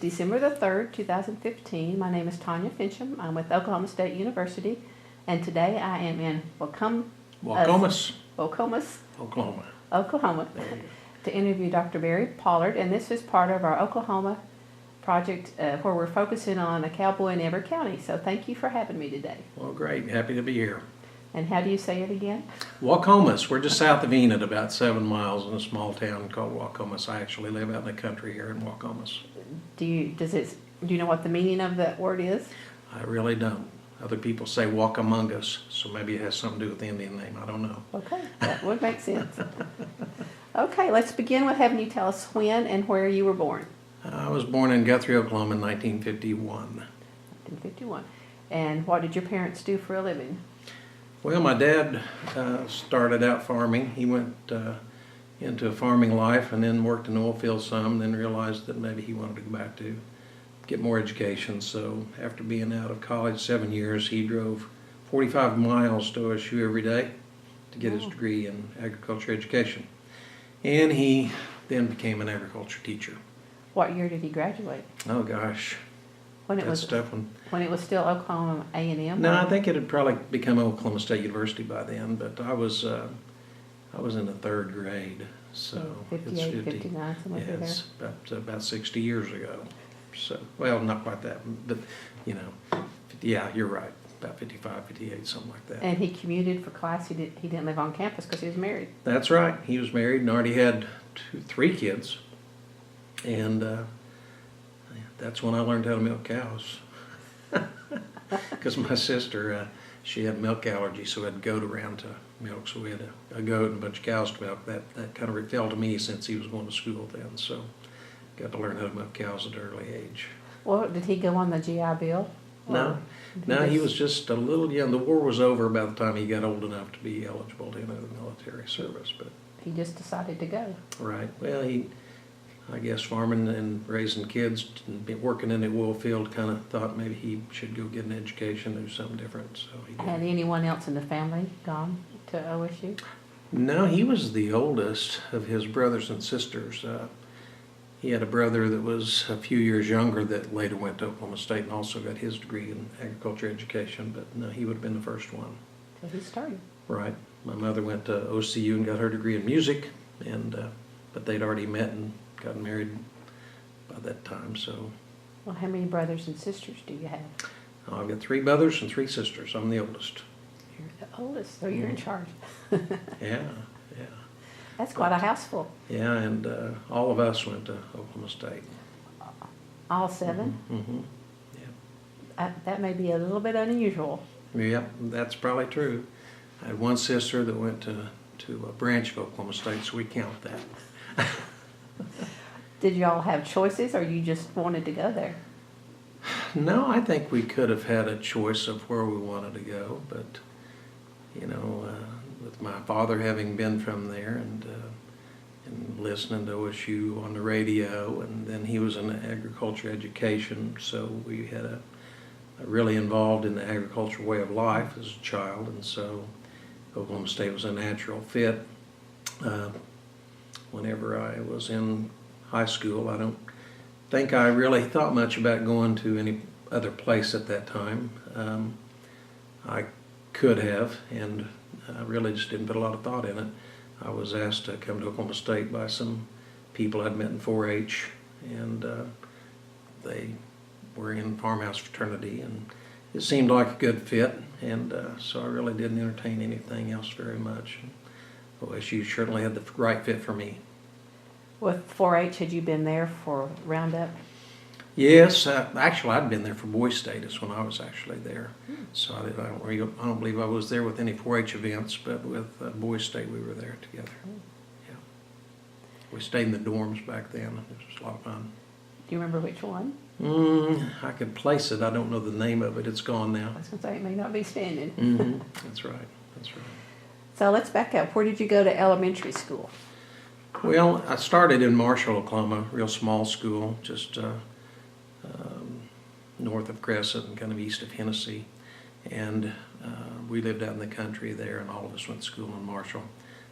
December the 3rd, 2015. My name is Tanya Finchum. I'm with Oklahoma State University, and today I am in Waukomis, Oklahoma, to interview Dr. Barry Pollard, and this is part of our Oklahoma project where we're focusing on a cowboy in every county. So thank you for having me today. Well, great. Happy to be here. And how do you say it again? Waukomis. We're just south of Enid, about 7 miles, in a small town called Waukomis. I actually live out in the country here in Waukomis. Do you know what the meaning of that word is? I really don't. Other people say walk among us, so maybe it has something to do with the Indian name. I don't know. Okay, that would make sense. Okay, let's begin with having you tell us when and where you were born. I was born in Guthrie, Oklahoma in 1951. 1951. And what did your parents do for a living? Well, my dad started out farming. He went into a farming life and then worked in the oil field some, then realized that maybe he wanted to go back to get more education. So after being out of college 7 years, he drove 45 miles to OSU every day to get his degree in agriculture education. And he then became an agriculture teacher. What year did he graduate? Oh gosh, When it that's was a tough one. when it was still Oklahoma A&M? No, I think it had probably become Oklahoma State University by then, but I was in the third grade, so 58, 59, somewhere through there. yes, about 60 years ago. So, well, not quite that, but yeah, you're right, about 55, 58, something like that. And he commuted for class. He didn't live on campus because he was married. That's right. He was married and already had 3 kids, and that's when I learned how to milk cows. Because my sister, she had milk allergy, so we had a goat around to milk. So we had a goat and a bunch of cows to milk. That kind of fell to me since he was going to school then. So got to learn how to milk cows at an early age. Well, did he go on the GI Bill? No, he was just a little young. The war was over by the time he got old enough to be eligible to enter the military service. But He just decided to go. right, well, I guess farming and raising kids and working in the oil field kind of thought maybe he should go get an education, do something different. So he did. Had anyone else in the family gone to OSU? No, he was the oldest of his brothers and sisters. He had a brother that was a few years younger that later went to Oklahoma State and also got his degree in agriculture education, but no, he would have been the first one. So he started. Right. My mother went to OCU and got her degree in music, but they'd already met and got married by that time. So Well, how many brothers and sisters do you have? I've got 3 brothers and 3 sisters. I'm the oldest. You're the oldest, so you're in charge. Yeah. That's quite a house full. Yeah, and all of us went to Oklahoma State. All 7? Mm-hmm. Yeah. That may be a little bit unusual. Yep, that's probably true. I had one sister that went to a branch of Oklahoma State, so we count that. Did y'all have choices, or you just wanted to go there? No, I think we could have had a choice of where we wanted to go, but with my father having been from there and listening to OSU on the radio, and then he was in agriculture education, so we had a really involved in the agricultural way of life as a child, and so Oklahoma State was a natural fit. Whenever I was in high school, I don't think I really thought much about going to any other place at that time. I could have, and I really just didn't put a lot of thought in it. I was asked to come to Oklahoma State by some people I'd met in 4-H, and they were in Farmhouse fraternity, and it seemed like a good fit, and so I really didn't entertain anything else very much. OSU certainly had the right fit for me. With 4-H, had you been there for Roundup? Yes, actually I'd been there for Boy State. Is when I was actually there. So I don't believe I was there with any 4-H events, but with Boy State we were there together. Yeah, we stayed in the dorms back then. It was a lot of fun. Do you remember which one? I could place it. I don't know the name of it. It's gone now. I was going to say, it may not be standing. Mm-hmm. That's right. So let's back up. Where did you go to elementary school? Well, I started in Marshall, Oklahoma, real small school, just north of Crescent and kind of east of Hennessy. And we lived out in the country there, and all of us went to school in Marshall.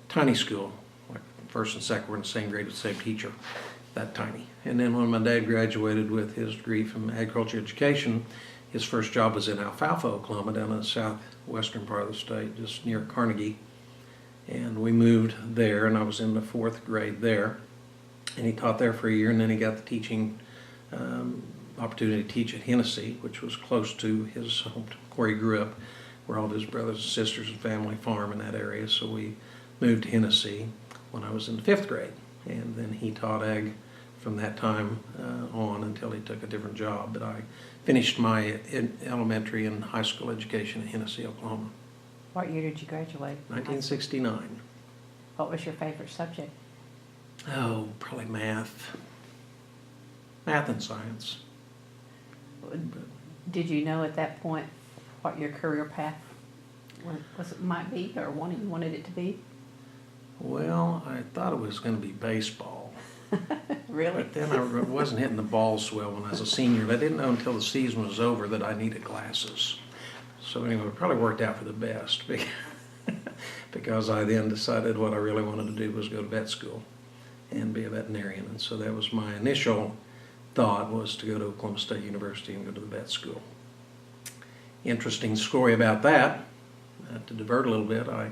Tiny school, like first and second were in the same grade with the same teacher. that tiny. And then when my dad graduated with his degree from agriculture education, his first job was in Alfalfa, Oklahoma, down in the southwestern part of the state, just near Carnegie. And we moved there, and I was in the 4th grade there. And he taught there for a year, and then he got the teaching opportunity to teach at Hennessy, which was close to his home, where he grew up, where all of his brothers and sisters and family farm in that area. So we moved to Hennessy when I was in the 5th grade. And then he taught ag from that time on until he took a different job. But I finished my elementary and high school education at Hennessy, Oklahoma. What year did you graduate? 1969. What was your favorite subject? Oh, probably math. Math and science. Did you know at that point what your career path might be, or what you wanted it to be? Well, I thought it was going to be baseball. Really? But then I wasn't hitting the ball so well when I was a senior. I didn't know until the season was over that I needed glasses. So anyway, it probably worked out for the best because I then decided what I really wanted to do was go to vet school and be a veterinarian. And so that was my initial thought, was to go to Oklahoma State University and go to the vet school. Interesting story about that, to divert a little bit, I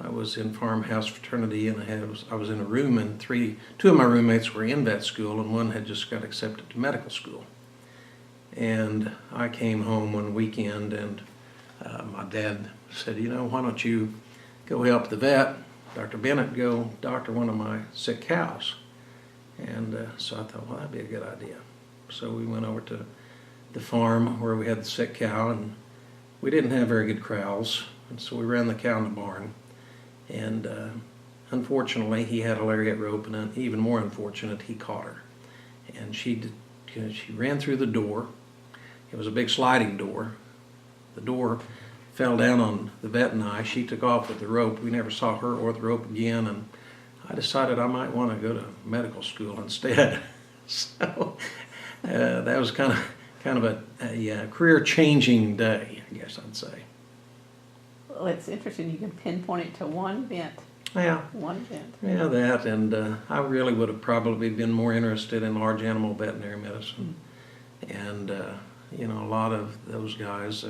was in Farmhouse fraternity, and I was in a room, and two of my roommates were in vet school, and one had just got accepted to medical school. And I came home one weekend, and my dad said, you know, why don't you go help the vet, Dr. Bennett, go doctor one of my sick cows. And so I thought, well, that'd be a good idea. So we went over to the farm where we had the sick cow, and we didn't have very good corrals, and so we ran the cow in the barn. And unfortunately, he had a lariat rope, and even more unfortunate, he caught her. And she ran through the door. It was a big sliding door. The door fell down on the vet and I. She took off with the rope. We never saw her or the rope again, and I decided I might want to go to medical school instead. So that was kind of a career-changing day, I guess I'd say. Well, it's interesting you can pinpoint it to one vent. Yeah. One vent. Yeah, that, and I really would have probably been more interested in large animal veterinary medicine. And, you know, a lot of those guys,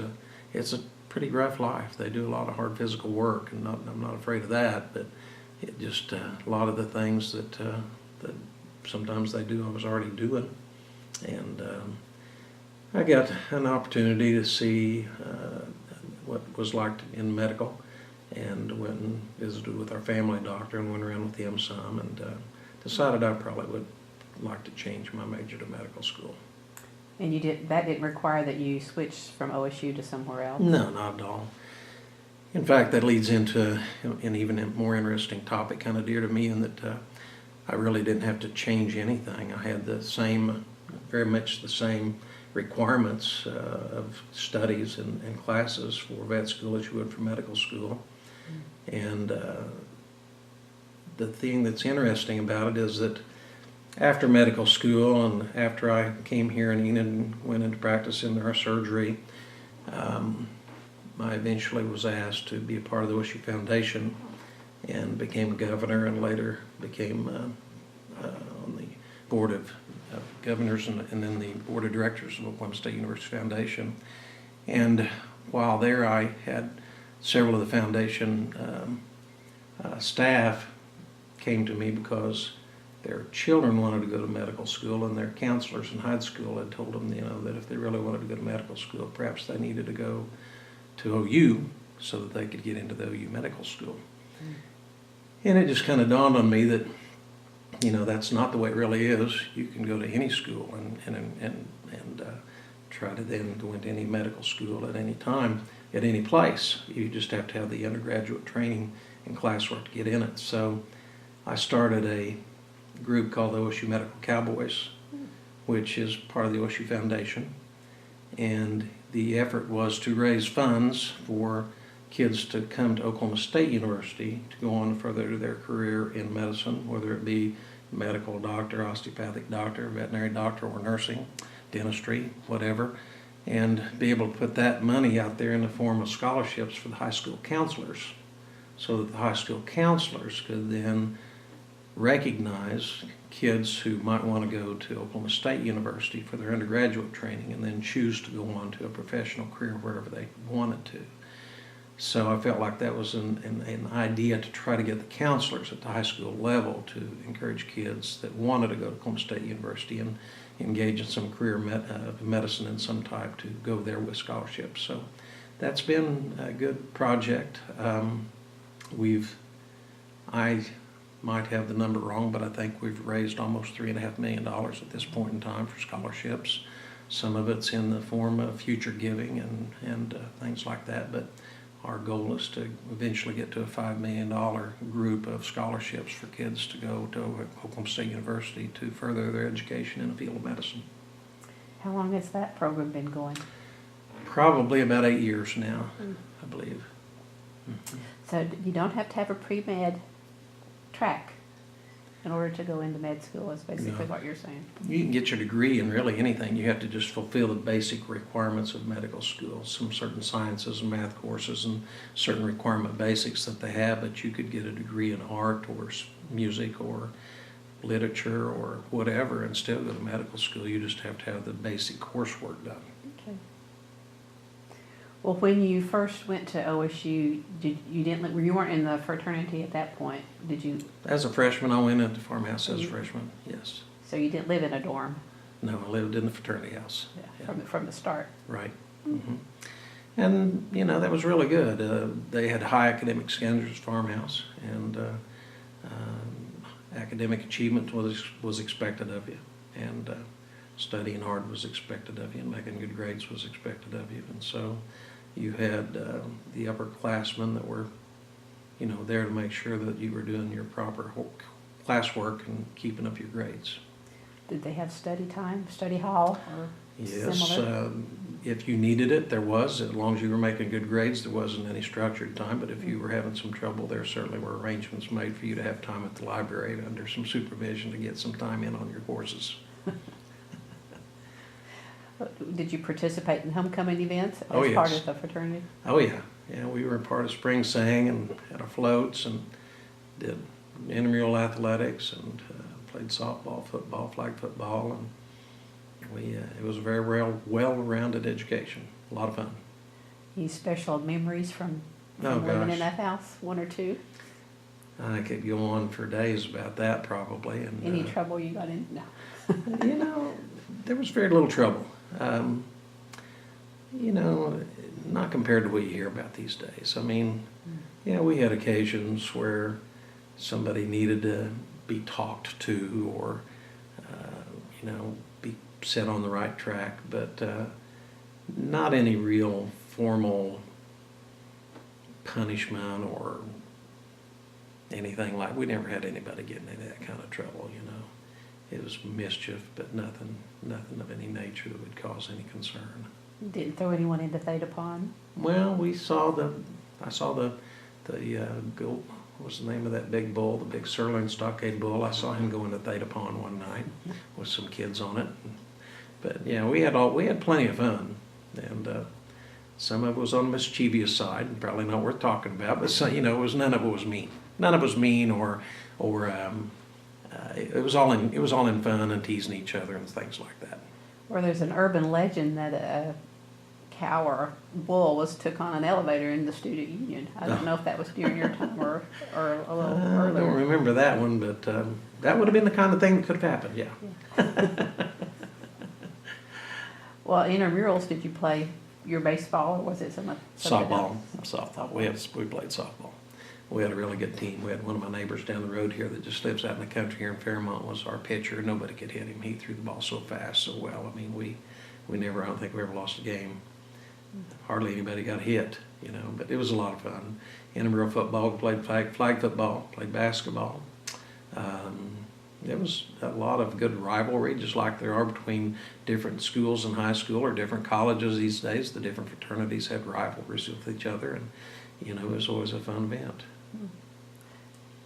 it's a pretty rough life. They do a lot of hard physical work, and I'm not afraid of that, but it just, a lot of the things that sometimes they do, I was already doing. And I got an opportunity to see what it was like in medical, and went and visited with our family doctor and went around with him some, and decided I probably would like to change my major to medical school. And that didn't require that you switch from OSU to somewhere else? No, not at all. In fact, that leads into an even more interesting topic, kind of dear to me, in that I really didn't have to change anything. I had very much the same requirements of studies and classes for vet school as you would for medical school. And the thing that's interesting about it is that after medical school, and after I came here in Enid and went into practice in neurosurgery, I eventually was asked to be a part of the OOHRP Foundation and became a governor, and later became on the board of governors and then the board of directors of Oklahoma State University Foundation. And while there, I had several of the foundation staff came to me because their children wanted to go to medical school, and their counselors in high school had told them, you know, that if they really wanted to go to medical school, perhaps they needed to go to OU so that they could get into the OU medical school. And it just kind of dawned on me that, you know, that's not the way it really is. You can go to any school and try to then go into any medical school at any time, at any place. You just have to have the undergraduate training and classwork to get in it. So I started a group called the OSU Medical Cowboys, which is part of the OSU Foundation. And the effort was to raise funds for kids to come to Oklahoma State University to go on further their career in medicine, whether it be medical doctor, osteopathic doctor, veterinary doctor, or nursing, dentistry, whatever, and be able to put that money out there in the form of scholarships for the high school counselors, so that the high school counselors could then recognize kids who might want to go to Oklahoma State University for their undergraduate training and then choose to go on to a professional career wherever they wanted to. So I felt like that was an idea to try to get the counselors at the high school level to encourage kids that wanted to go to Oklahoma State University and engage in some career medicine in some type to go there with scholarships. So that's been a good project. I might have the number wrong, but I think we've raised almost $3.5 million at this point in time for scholarships. Some of it's in the form of future giving and things like that, but our goal is to eventually get to a $5 million group of scholarships for kids to go to Oklahoma State University to further their education in the field of medicine. How long has that program been going? Probably about 8 years now, I believe. Mm-hmm. So you don't have to have a pre-med track in order to go into med school, is basically what you're saying. You can get your degree in really anything. You have to just fulfill the basic requirements of medical school, some certain sciences and math courses and certain requirement basics that they have, but you could get a degree in art or music or literature or whatever and still go to medical school. You just have to have the basic coursework done. Okay. Well, when you first went to OSU, you weren't in the fraternity at that point, did you? As a freshman, I went into Farmhouse as a freshman, yes. So you didn't live in a dorm? No, I lived in the fraternity house. Yeah. From the start? Right. Mm-hmm. And, that was really good. They had high academic standards at Farmhouse, and academic achievement was expected of you, and studying hard was expected of you, and making good grades was expected of you. And so you had the upperclassmen that were, there to make sure that you were doing your proper classwork and keeping up your grades. Did they have study time, study hall, or similar? If you needed it, there was. As long as you were making good grades, there wasn't any structured time. But if you were having some trouble, there certainly were arrangements made for you to have time at the library under some supervision to get some time in on your courses. Did you participate in homecoming events as yes. part of the fraternity? Oh, yeah. Yeah, we were part of Spring Sing and had our floats and did intramural athletics and played softball, football, flag football, and it was a very well-rounded education. A lot of fun. Any special memories from living in that house? One or two? I could go on for days about that probably. And any trouble you got in? No. There was very little trouble. Not compared to what you hear about these days. I mean, we had occasions where somebody needed to be talked to or, be set on the right track, but not any real formal punishment or anything like. We never had anybody getting into that kind of trouble, It was mischief, but nothing of any nature that would cause any concern. Didn't throw anyone into Theta Pond? Well, I saw the goat, what was the name of that big bull, the big sirloin stockade bull. I saw him go into Theta Pond one night with some kids on it. But we had plenty of fun, and some of it was on the mischievous side, and probably not worth talking about. But none of it was mean. None of it was mean or it was all in fun and teasing each other and things like that. Or there's an urban legend that a cow or bull was took on an elevator in the student union. I don't know if that was during your time or a little earlier. I don't remember that one, but that would have been the kind of thing that could have happened, yeah. Well, intramurals, did you play your baseball or was it something softball? Else? Softball. We played softball. We had a really good team. We had one of my neighbors down the road here that just lives out in the country here in Fairmont was our pitcher. Nobody could hit him. He threw the ball so fast, so well. I mean, I don't think we ever lost a game. Hardly anybody got hit, but it was a lot of fun. Intramural football, we played flag football, played basketball. There was a lot of good rivalry, just like there are between different schools in high school or different colleges these days. The different fraternities had rivalries with each other, and it was always a fun event.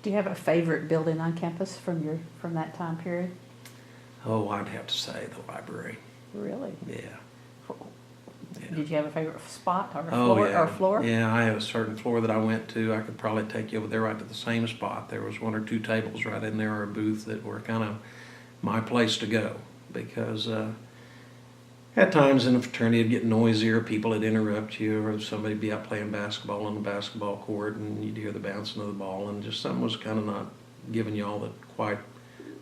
Do you have a favorite building on campus from that time period? Oh, I'd have to say the library. Really? Yeah. Did you have a favorite spot or Oh, floor? yeah. Or floor? Yeah, I had a certain floor that I went to. I could probably take you over there right to the same spot. There was one or two tables right in there or a booth that were kind of my place to go because at times in the fraternity it'd get noisier, people would interrupt you, or somebody'd be out playing basketball on the basketball court and you'd hear the bouncing of the ball, and just something was kind of not giving you all quite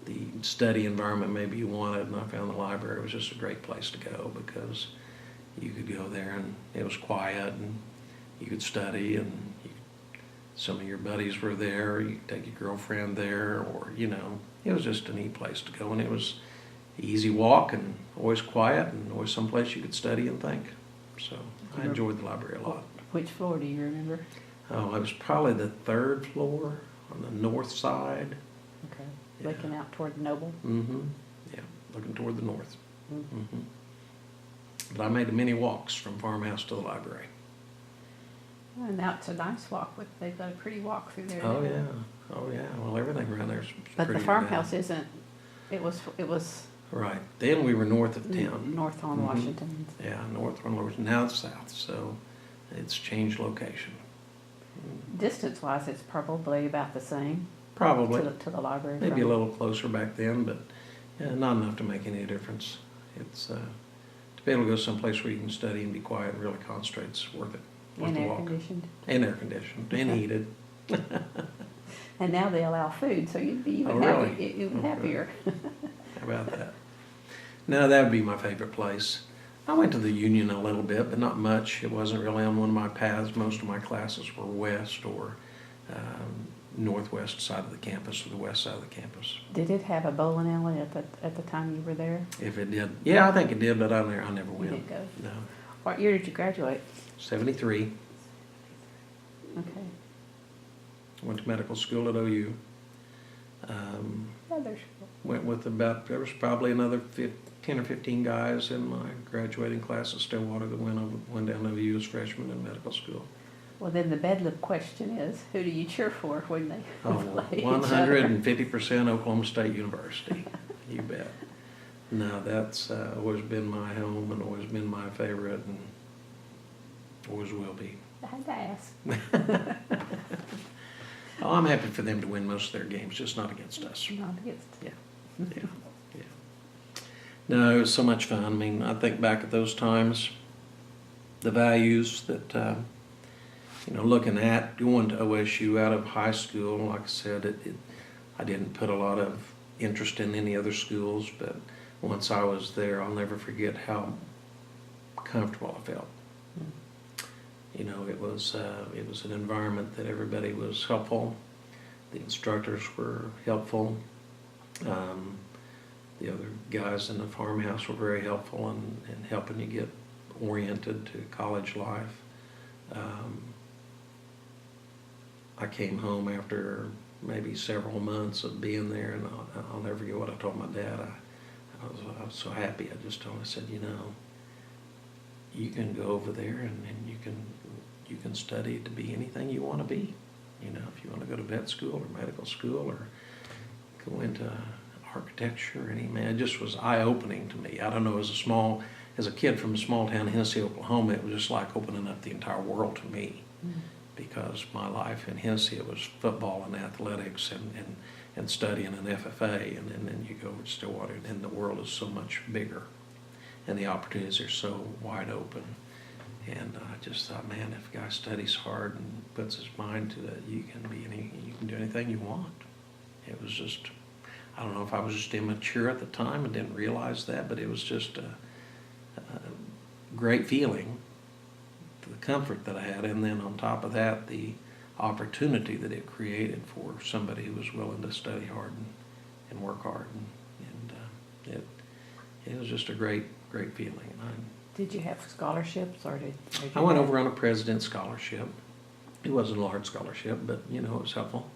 the study environment maybe you wanted. And I found the library was just a great place to go because you could go there and it was quiet and you could study, and some of your buddies were there. You could take your girlfriend there, or it was just a neat place to go, and it was easy walk and always quiet and always someplace you could study and think. So I enjoyed the library a lot. Which floor do you remember? Oh, it was probably the third floor on the north side. Okay. Yeah. Looking out toward the Noble? Mm-hmm. Yeah, looking toward the north. Mm-hmm. Mm-hmm. But I made many walks from Farmhouse to the library. And now it's a nice walk. They've got a pretty walk through there. Oh, now. yeah. Oh, yeah. Well, everything around there is But the pretty farmhouse isn't, it was Right. Then we were north of town. north on Mhm. Washington. Yeah, north on Washington. Now it's south, so it's changed location. Distance-wise, it's probably about the same Probably. to the library. Maybe a from- little closer back then, but not enough to make any difference. It's to be able to go someplace where you can study and be quiet and really concentrate, it's worth it. Worth And the air walk. conditioned. And air conditioned and heated. And now they allow food, so you'd be even, Oh, really? even Okay. happier. How about that? No, that would be my favorite place. I went to the Union a little bit, but not much. It wasn't really on one of my paths. Most of my classes were west or northwest side of the campus or the west side of the campus. Did it have a bowling alley at the time you were there? If it did, yeah, I think it did, but I never You went. didn't go. No, What year did you graduate? 73. Okay. Went to medical school at OU. Yeah, there's. Went with there was probably another 10 or 15 guys in my graduating class at Stillwater that went down to OU as freshmen in medical school. Well, then the bedlam question is, who do you cheer for when they Oh, play each other? 150% Oklahoma State University. You bet. No, that's always been my home and always been my favorite and always will be. I had to ask. Oh, I'm happy for them to win most of their games, just not against us. Not against. Yeah, yeah, yeah. No, it was so much fun. I mean, I think back at those times, the values that, looking at going to OSU out of high school, like I said, I didn't put a lot of interest in any other schools, but once I was there, I'll never forget how comfortable I felt. It was an environment that everybody was helpful. The instructors were helpful. The other guys in the farmhouse were very helpful in helping you get oriented to college life. I came home after maybe several months of being there, and I'll never forget what I told my dad. I was so happy. I just told him, I said, you can go over there and you can study to be anything you want to be. If you want to go to vet school or medical school or go into architecture or it just was eye-opening to me. I don't know, as a kid from a small town in Hennessy, Oklahoma, it was just like opening up the entire world to me. Because my life in Hennessy, it was football and athletics and studying an FFA, and then you go to Stillwater, and the world is so much bigger, and the opportunities are so wide open. And I just thought, man, if a guy studies hard and puts his mind to it, you can do anything you want. It was just, I don't know if I was just immature at the time and didn't realize that, but it was just a great feeling. The comfort that I had, and then on top of that, the opportunity that it created for somebody who was willing to study hard and work hard, and it was just a great feeling. Did you have scholarships, or did I went over on a president's scholarship. It wasn't a large scholarship, but it was helpful.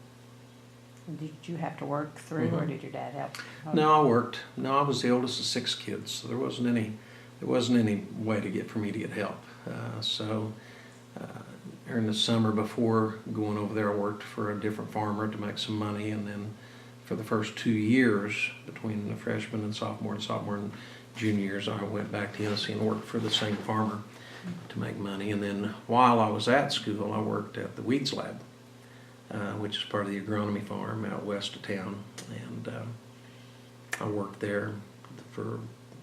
Did you have to work through, or did your dad help? No, I worked. No, I was the oldest of 6 kids, so there wasn't any way for me to get help. So during the summer before going over there, I worked for a different farmer to make some money, and then for the first 2 years between the freshman and sophomore and junior years, I went back to Tennessee and worked for the same farmer. to make money. And then while I was at school, I worked at the weeds lab, which is part of the agronomy farm out west of town. And I worked there for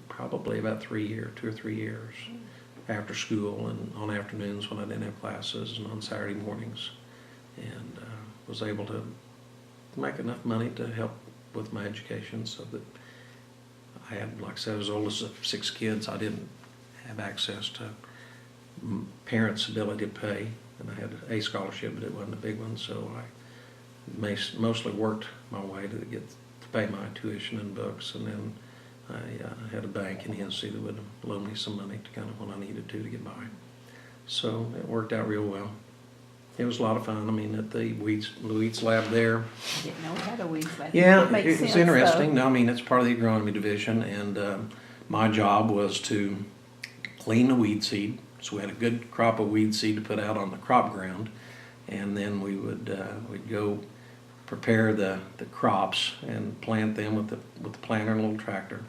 probably about 2 or 3 years after school and on afternoons when I didn't have classes and on Saturday mornings, and was able to make enough money to help with my education so that I had, like I said, I was the oldest of 6 kids. I didn't have access to parents' ability to pay, and I had a scholarship, but it wasn't a big one, so I mostly worked my way to pay my tuition and books, and then I had a bank in Hennessy that would loan me some money to kind of when I needed to get by. So it worked out real well. It was a lot of fun. I mean, at the weeds lab there. I didn't know we had a weeds lab. Yeah, makes it was sense, interesting. though. No, I mean, it's part of the agronomy division, and my job was to clean the weed seed. So we had a good crop of weed seed to put out on the crop ground, and then we would we'd go prepare the crops and plant them with the planter and a little tractor.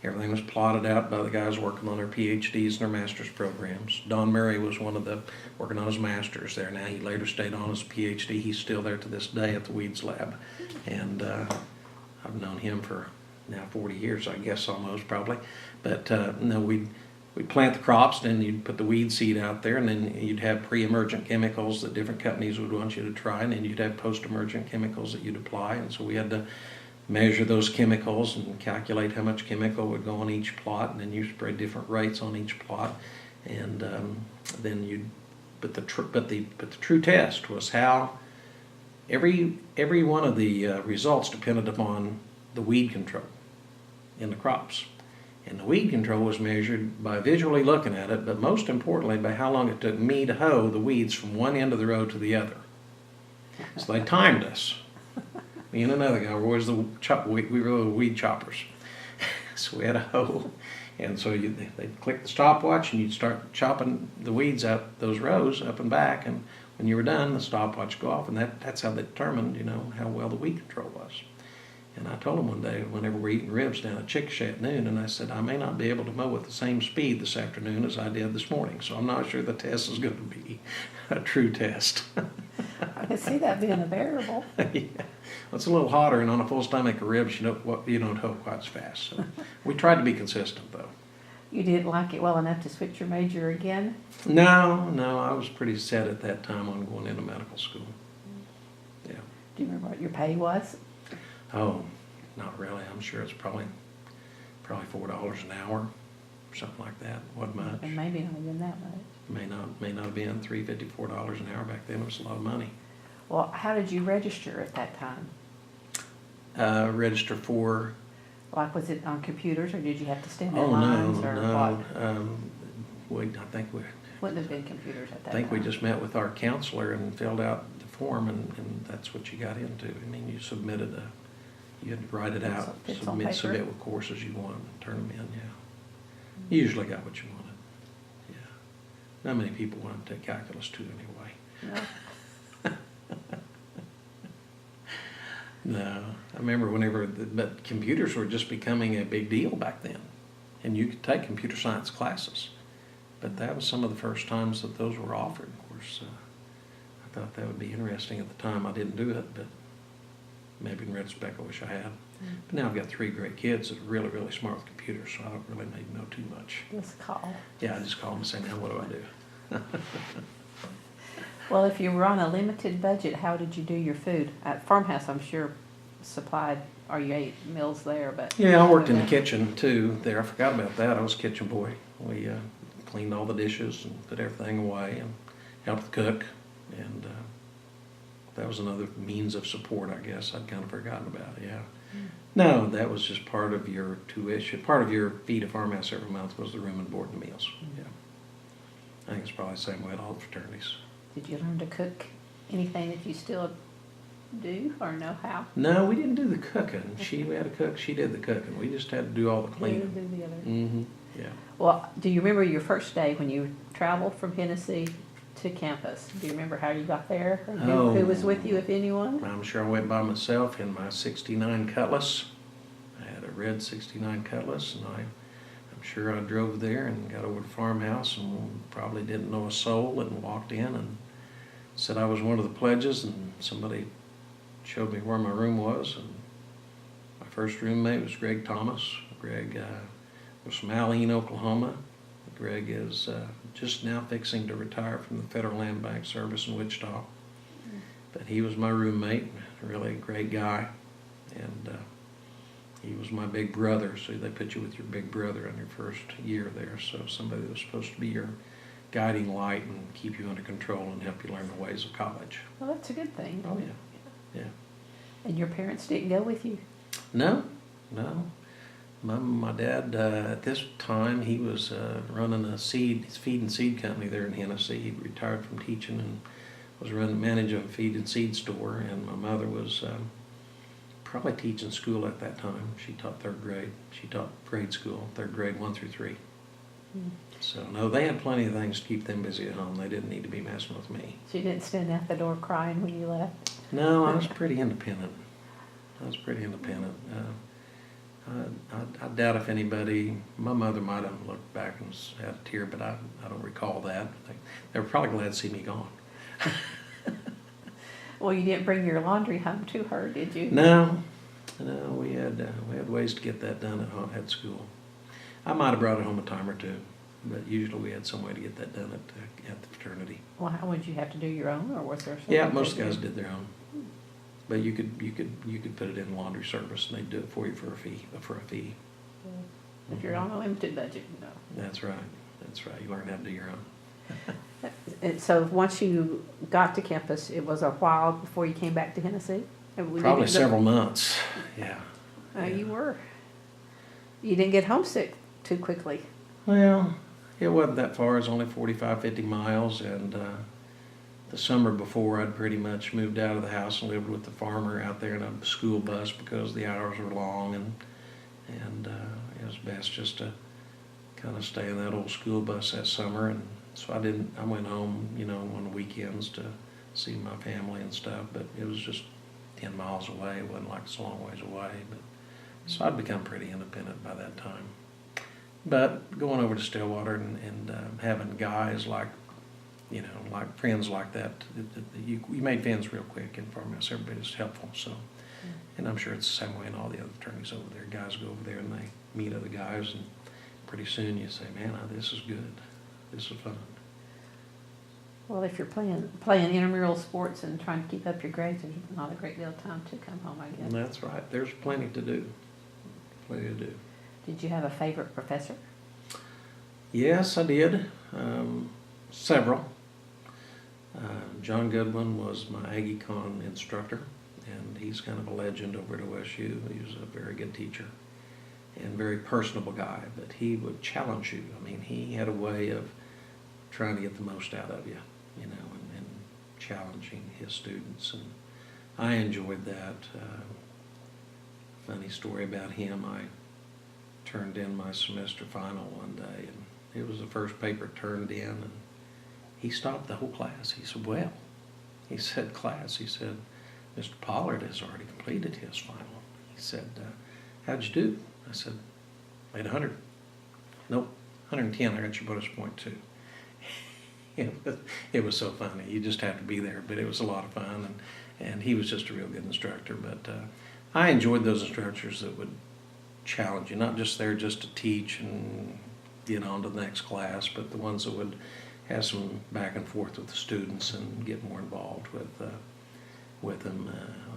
Everything was plotted out by the guys working on their PhDs and their master's programs. Don Murray was one of the working on his master's there. Now he later stayed on his PhD. He's still there to this day at the weeds lab, and I've known him for now 40 years, I guess, almost probably. But no, we'd plant the crops, then you'd put the weed seed out there, and then you'd have pre-emergent chemicals that different companies would want you to try, and then you'd have post-emergent chemicals that you'd apply. And so we had to measure those chemicals and calculate how much chemical would go on each plot, and then you spray different rates on each plot, and then you'd. But the true test was how every one of the results depended upon the weed control in the crops. And the weed control was measured by visually looking at it, but most importantly by how long it took me to hoe the weeds from one end of the row to the other. So they timed us. Me and another guy were always we were the weed choppers. So we had a hoe. And so they'd click the stopwatch and you'd start chopping the weeds out those rows up and back. And when you were done, the stopwatch would go off. And that's how they determined, how well the weed control was. And I told him one day, whenever we're eating ribs down at Chickasha at noon, and I said, I may not be able to mow at the same speed this afternoon as I did this morning, so I'm not sure the test is going to be a true test. I can see that being a variable. Yeah. Well, it's a little hotter, and on a full stomach of ribs, you don't hoe quite as fast. So we tried to be consistent, though. You didn't like it well enough to switch your major again? No, I was pretty set at that time on going into medical school. Yeah. Do you remember what your pay was? Oh, not really. I'm sure it's probably $4 an hour, or something like that. Wasn't much. And maybe not even that much. May not have been $3.50, $4 an hour back then. It was a lot of money. Well, how did you register at that time? Register for? Like, was it on computers, or did you have to stand in Oh, lines, no. what? I think we. Wouldn't have been computers at that I think time. we just met with our counselor and filled out the form, and that's what you got into. I mean, you submitted you had to write it out, It's on paper. submit what courses you wanted, and turn them in, yeah. You usually got what you wanted, yeah. Not many people wanted to take calculus 2 anyway. No. No, I remember but computers were just becoming a big deal back then, and you could take computer science classes, but that was some of the first times that those were offered. Of course, I thought that would be interesting at the time. I didn't do it, but maybe in retrospect I wish I had. But now I've got 3 great kids that are really, really smart with computers, so I don't really need to know too much. Just call. Yeah, I just call them and say, now what do I do? Well, if you were on a limited budget, how did you do your food? At Farmhouse, I'm sure supplied, or you ate meals there, but... Yeah, I worked in the kitchen too there. I forgot about that. I was a kitchen boy. We cleaned all the dishes and put everything away and helped cook. And that was another means of support, I guess. I'd kind of forgotten about it, yeah. No, that was just part of your tuition. Part of your fee to Farmhouse every month was the room and board and meals. Yeah. I think it's probably the same way at all the fraternities. Did you learn to cook anything that you still do or know how? No, we didn't do the cooking. We had a cook. She did the cooking. We just had to do all the You cleaning. do the other. Mm-hmm. Yeah. Well, do you remember your first day when you traveled from Hennessy to campus? Do you remember how you got there? Or who was with you, if anyone? I'm sure I went by myself in my '69 Cutlass. I had a red '69 Cutlass, and I sure I drove there and got over to Farmhouse and probably didn't know a soul and walked in and said I was one of the pledges, and somebody showed me where my room was, and my first roommate was Greg Thomas. Greg was from Alene, Oklahoma. Greg is just now fixing to retire from the Federal Land Bank Service in Wichita. But he was my roommate, really a great guy, and he was my big brother, so they put you with your big brother in your first year there, so somebody that was supposed to be your guiding light and keep you under control and help you learn the ways of college. Well, that's a good thing. Oh, yeah. And your parents didn't go with you? No. My dad, at this time, he was running a feed and seed company there in Hennessy. He retired from teaching and was managing a feed and seed store, and my mother was probably teaching school at that time. She taught third grade. She taught grade school, third grade 1 through 3. So, no, they had plenty of things to keep them busy at home. They didn't need to be messing with me. So you didn't stand at the door crying when you left? No, I was pretty independent. I doubt if anybody, my mother might have looked back and had a tear, but I don't recall that. They were probably glad to see me gone. Well, you didn't bring your laundry home to her, did you? No, we had ways to get that done at school. I might have brought it home a time or two, but usually we had some way to get that done at the fraternity. Well, how would you have to do your own, or was there something? Yeah, most guys did their own, but you could put it in laundry service and they'd do it for you for a fee. If you're on a limited budget, no. That's right. You learn how to do your own. And so once you got to campus, it was a while before you came back to Hennessy? Probably several months. Yeah. You were. You didn't get homesick too quickly. Well, it wasn't that far. It was only 45, 50 miles, and the summer before, I'd pretty much moved out of the house and lived with the farmer out there in a school bus because the hours were long, and it was best just to kind of stay in that old school bus that summer. And so I went home, on the weekends to see my family and stuff, but it was just 10 miles away. It wasn't like it's a long ways away, but so I'd become pretty independent by that time. But going over to Stillwater and having guys like friends like that, you made friends real quick in Farmhouse. Everybody's helpful, so. And I'm sure it's the same way in all the other fraternities over there. Guys go over there and they meet other guys, and pretty soon you say, man, this is good. This is fun. Well, if you're playing intramural sports and trying to keep up your grades, there's not a great deal of time to come home, I guess. That's right. There's plenty to do. Did you have a favorite professor? Yes, I did. Several. John Goodwin was my AgriCon instructor, and he's kind of a legend over at OSU. He was a very good teacher and very personable guy, but he would challenge you. I mean, he had a way of trying to get the most out of you, and challenging his students, and I enjoyed that. Funny story about him, I turned in my semester final one day, and it was the first paper turned in, and he stopped the whole class. He said, well, he said, class, he said, Mr. Pollard has already completed his final. He said, how'd you do? I said, made 100. Nope, 110, I got your bonus point too. It was so funny. You just have to be there, but it was a lot of fun, and he was just a real good instructor. But I enjoyed those instructors that would challenge you, not just there just to teach and get on to the next class, but the ones that would have some back and forth with the students and get more involved with them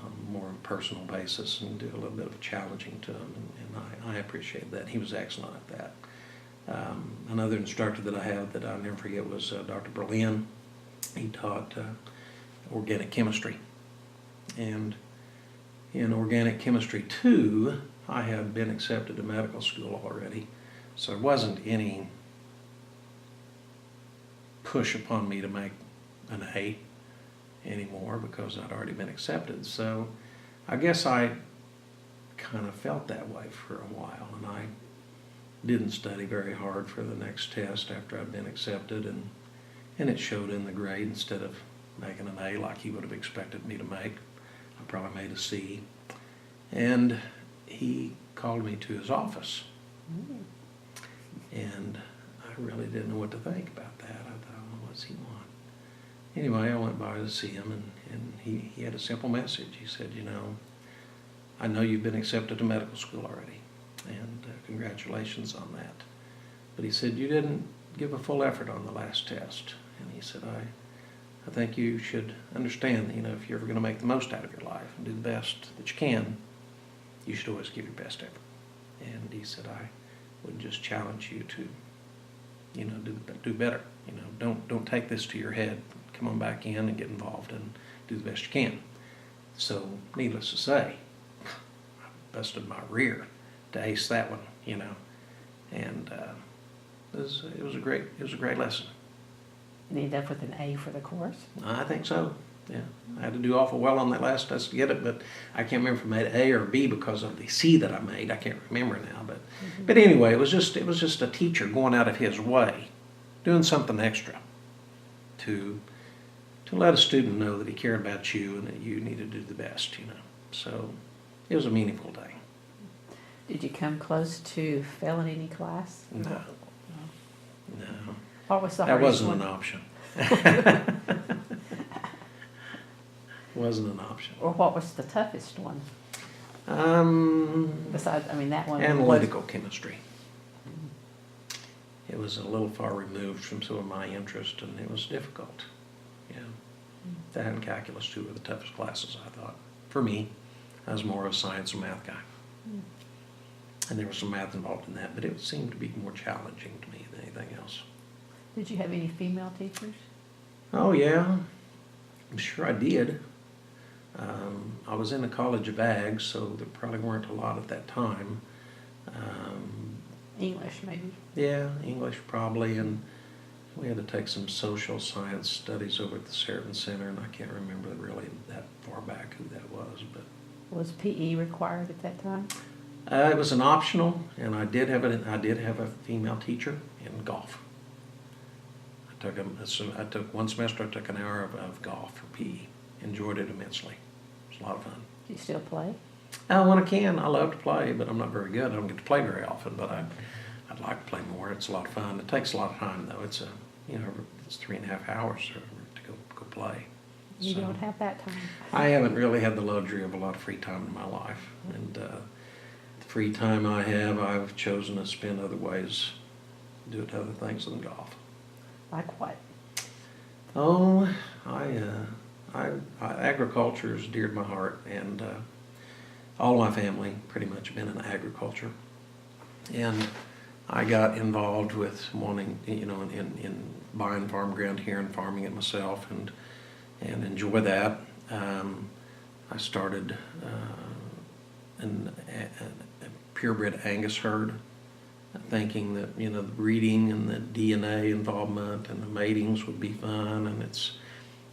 on a more personal basis and do a little bit of challenging to them, and I appreciate that. He was excellent at that. Another instructor that I have that I'll never forget was Dr. Berlin. He taught organic chemistry, and in organic chemistry 2, I had been accepted to medical school already, so there wasn't any push upon me to make an A anymore because I'd already been accepted. So I guess I kind of felt that way for a while, and I didn't study very hard for the next test after I'd been accepted, and it showed in the grade. Instead of making an A like he would have expected me to make, I probably made a C. And he called me to his office. And I really didn't know what to think about that. I thought, well, what's he want? Anyway, I went by to see him, and he had a simple message. He said, I know you've been accepted to medical school already, and congratulations on that. But he said, you didn't give a full effort on the last test. And he said, I think you should understand, if you're ever going to make the most out of your life and do the best that you can, you should always give your best effort. And he said, I would just challenge you to, do better. Don't take this to your head. Come on back in and get involved and do the best you can. So, needless to say, I busted my rear to ace that one, and it was a great lesson. You ended up with an A for the course? I think so. Yeah, I had to do awful well on that last test to get it, but I can't remember if I made A or B because of the C that I made. I can't remember now, but anyway, it was just a teacher going out of his way, doing something extra to let a student know that he cared about you and that you needed to do the best. So it was a meaningful day. Did you come close to failing any class? No. What was the That hardest wasn't one? an option. Wasn't an option. Or what was the toughest one? Besides, that one. Analytical chemistry. It was a little far removed from some of my interest, and it was difficult. Yeah. That and calculus, too, were the toughest classes, I thought. For me, I was more of a science and math guy. And there was some math involved in that, but it seemed to be more challenging to me than anything else. Did you have any female teachers? Oh, yeah. I'm sure I did. I was in the College of Ag, so there probably weren't a lot at that time. English, maybe? Yeah, English probably, and we had to take some social science studies over at the Sheraton Center, and I can't remember really that far back who that was. But Was PE required at that time? it was an optional, and I did have a female teacher in golf. I took one semester. I took an hour of golf for PE. Enjoyed it immensely. It was a lot of fun. Do you still play? When I can, I love to play, but I'm not very good. I don't get to play very often, but I'd like to play more. It's a lot of fun. It takes a lot of time, though. It's it's 3.5 hours to go play. You don't have that time. I haven't really had the luxury of a lot of free time in my life, and the free time I have, I've chosen to spend other ways, do it other things than golf. Like what? Oh, agriculture is dear to my heart, and all my family pretty much been in agriculture. And I got involved with wanting, in buying farm ground here and farming it myself, and enjoy that. I started a purebred Angus herd, thinking that the breeding and the DNA involvement and the matings would be fun, and it's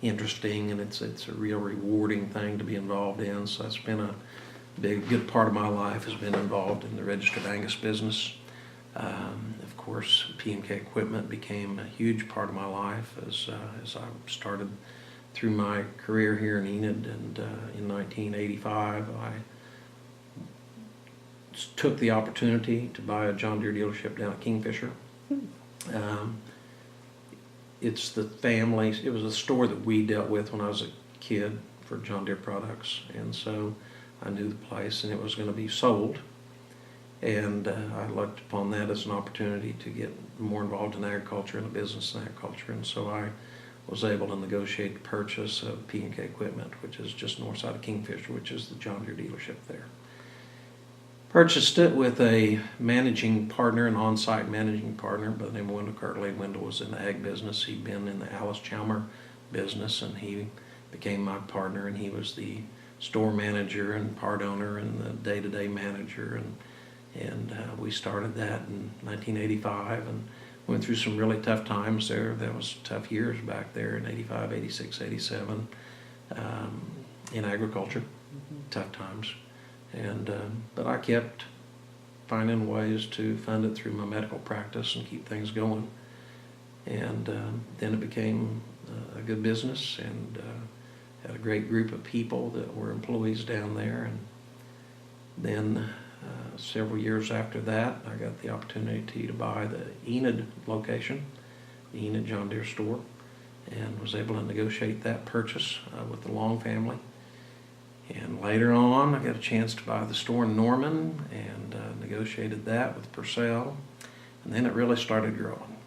interesting, and it's a real rewarding thing to be involved in. So that's been a good part of my life, has been involved in the registered Angus business. Of course, P&K equipment became a huge part of my life as I started through my career here in Enid, and in 1985 I took the opportunity to buy a John Deere dealership down at Kingfisher. It's the family, it was a store that we dealt with when I was a kid for John Deere products, and so I knew the place, and it was going to be sold, and I looked upon that as an opportunity to get more involved in agriculture and a business in agriculture, and so I was able to negotiate the purchase of P&K equipment, which is just north side of Kingfisher, which is the John Deere dealership there. Purchased it with a managing partner, an on-site managing partner by the name of Wendell Kirtley. Wendell was in the ag business. He'd been in the Alice Chalmer business, and he became my partner, and he was the store manager and part owner and the day-to-day manager, and we started that in 1985 and went through some really tough times there. There was tough years back there in 85, 86, 87 in agriculture, tough times. But I kept finding ways to fund it through my medical practice and keep things going. And then it became a good business, and had a great group of people that were employees down there. And then Several years after that, I got the opportunity to buy the Enid location, the Enid John Deere store, and was able to negotiate that purchase with the Long family. And later on, I got a chance to buy the store in Norman and negotiated that with Purcell. And then it really started growing.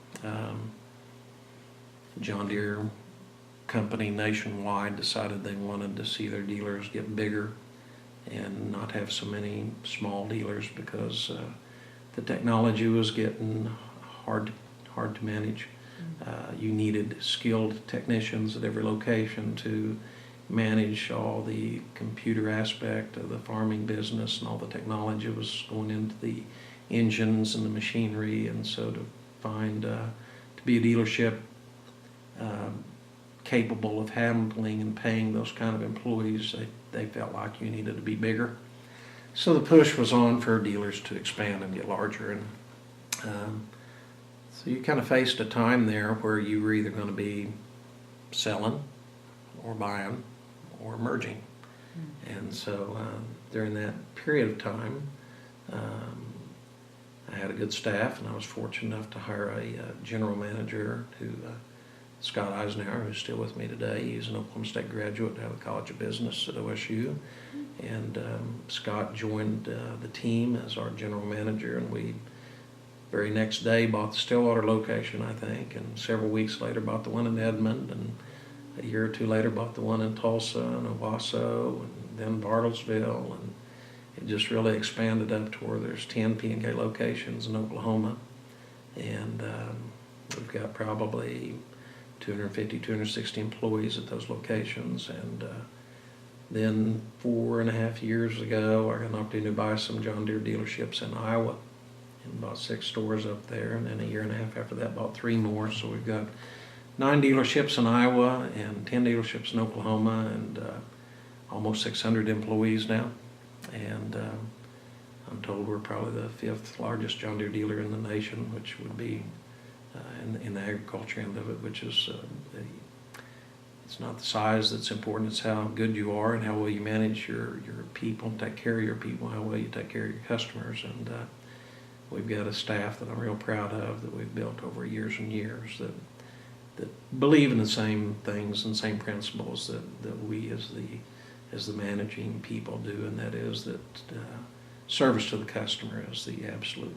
John Deere company nationwide decided they wanted to see their dealers get bigger and not have so many small dealers because the technology was getting hard to manage. You needed skilled technicians at every location to manage all the computer aspect of the farming business, and all the technology was going into the engines and the machinery. And so to find to be a dealership capable of handling and paying those kind of employees, they felt like you needed to be bigger. So the push was on for dealers to expand and get larger. And so you kind of faced a time there where you were either going to be selling or buying or merging. And so during that period of time, I had a good staff, and I was fortunate enough to hire a general manager to Scott Eisenhower, who's still with me today. He's an Oklahoma State graduate out of the College of Business at OSU. And Scott joined the team as our general manager, and we very next day bought the Stillwater location, I think, and several weeks later bought the one in Edmond, and a year or two later bought the one in Tulsa and Owasso, and then Bartlesville, and it just really expanded up to where there's 10 P&K locations in Oklahoma. And we've got probably 250, 260 employees at those locations. And then 4.5 years ago, I got an opportunity to buy some John Deere dealerships in Iowa and bought 6 stores up there. And then a year and a half after that, bought 3 more. So we've got 9 dealerships in Iowa and 10 dealerships in Oklahoma, and almost 600 employees now. And I'm told we're probably the 5th largest John Deere dealer in the nation, which would be in the agriculture end of it, which is it's not the size that's important, it's how good you are and how well you manage your people, take care of your people, how well you take care of your customers. And we've got a staff that I'm real proud of, that we've built over years and years, that believe in the same things and same principles that we as the managing people do, and that is that service to the customer is the absolute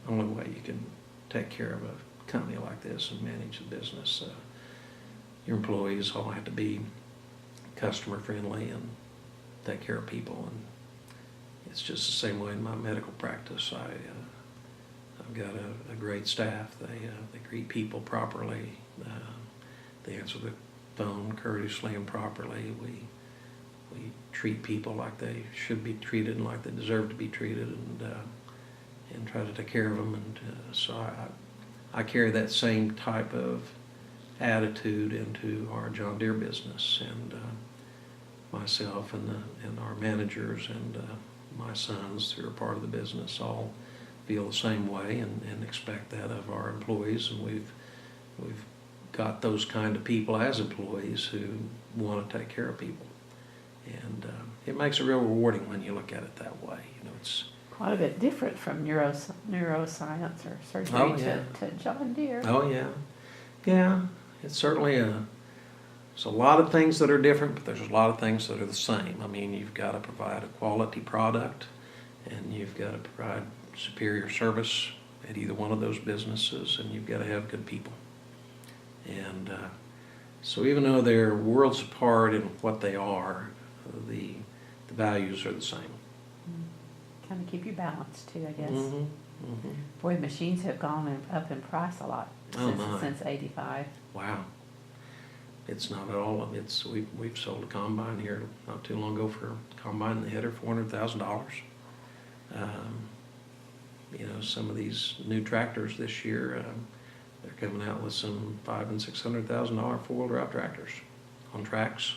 only way you can take care of a company like this and manage the business. Your employees all have to be customer friendly and take care of people, and it's just the same way in my medical practice. I've got a great staff. They greet people properly. They answer the phone courteously and properly. We treat people like they should be treated and like they deserve to be treated, and try to take care of them. And so I carry that same type of attitude into our John Deere business, and myself and our managers and my sons who are part of the business all feel the same way and expect that of our employees. And we've got those kind of people as employees who want to take care of people, and it makes it real rewarding when you look at it that way. You know, it's quite a bit different from neuroscience or surgery to John Deere. Oh yeah, yeah. It's certainly there's a lot of things that are different, but there's a lot of things that are the same. I mean, you've got to provide a quality product, and you've got to provide superior service at either one of those businesses, and you've got to have good people. And so even though they're worlds apart in what they are, the values are the same. Kind of keep you balanced too, I guess. Mm-hmm. Mm-hmm. Boy, machines have gone up in price a lot since '85. Wow. It's not at all. We've sold a combine here not too long ago for a combine and the header $400,000. You know, some of these new tractors this year, they're coming out with some $500,000 and $600,000 four-wheel drive tractors on tracks.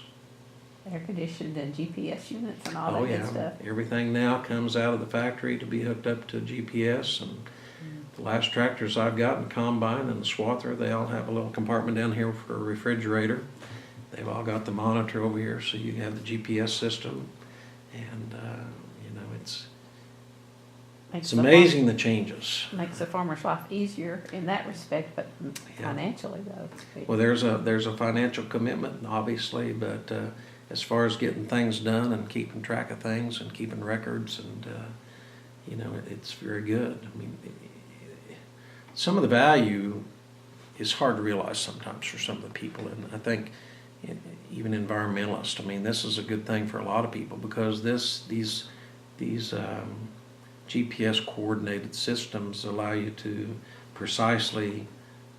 Air conditioned and GPS units and all that good stuff. Everything now comes out of the factory to be hooked up to GPS, and the last tractors I've got in Combine and the Swather, they all have a little compartment down here for a refrigerator. They've all got the monitor over here, so you have the GPS system, and you know, Makes It's amazing the changes. Makes the farmer's life easier in that respect, but Yeah. financially though. It's big. Well, there's a financial commitment, obviously, but as far as getting things done and keeping track of things and keeping records, and you know, it's very good. I mean, some of the value is hard to realize sometimes for some of the people, and I think even environmentalists. I mean, this is a good thing for a lot of people because these GPS coordinated systems allow you to precisely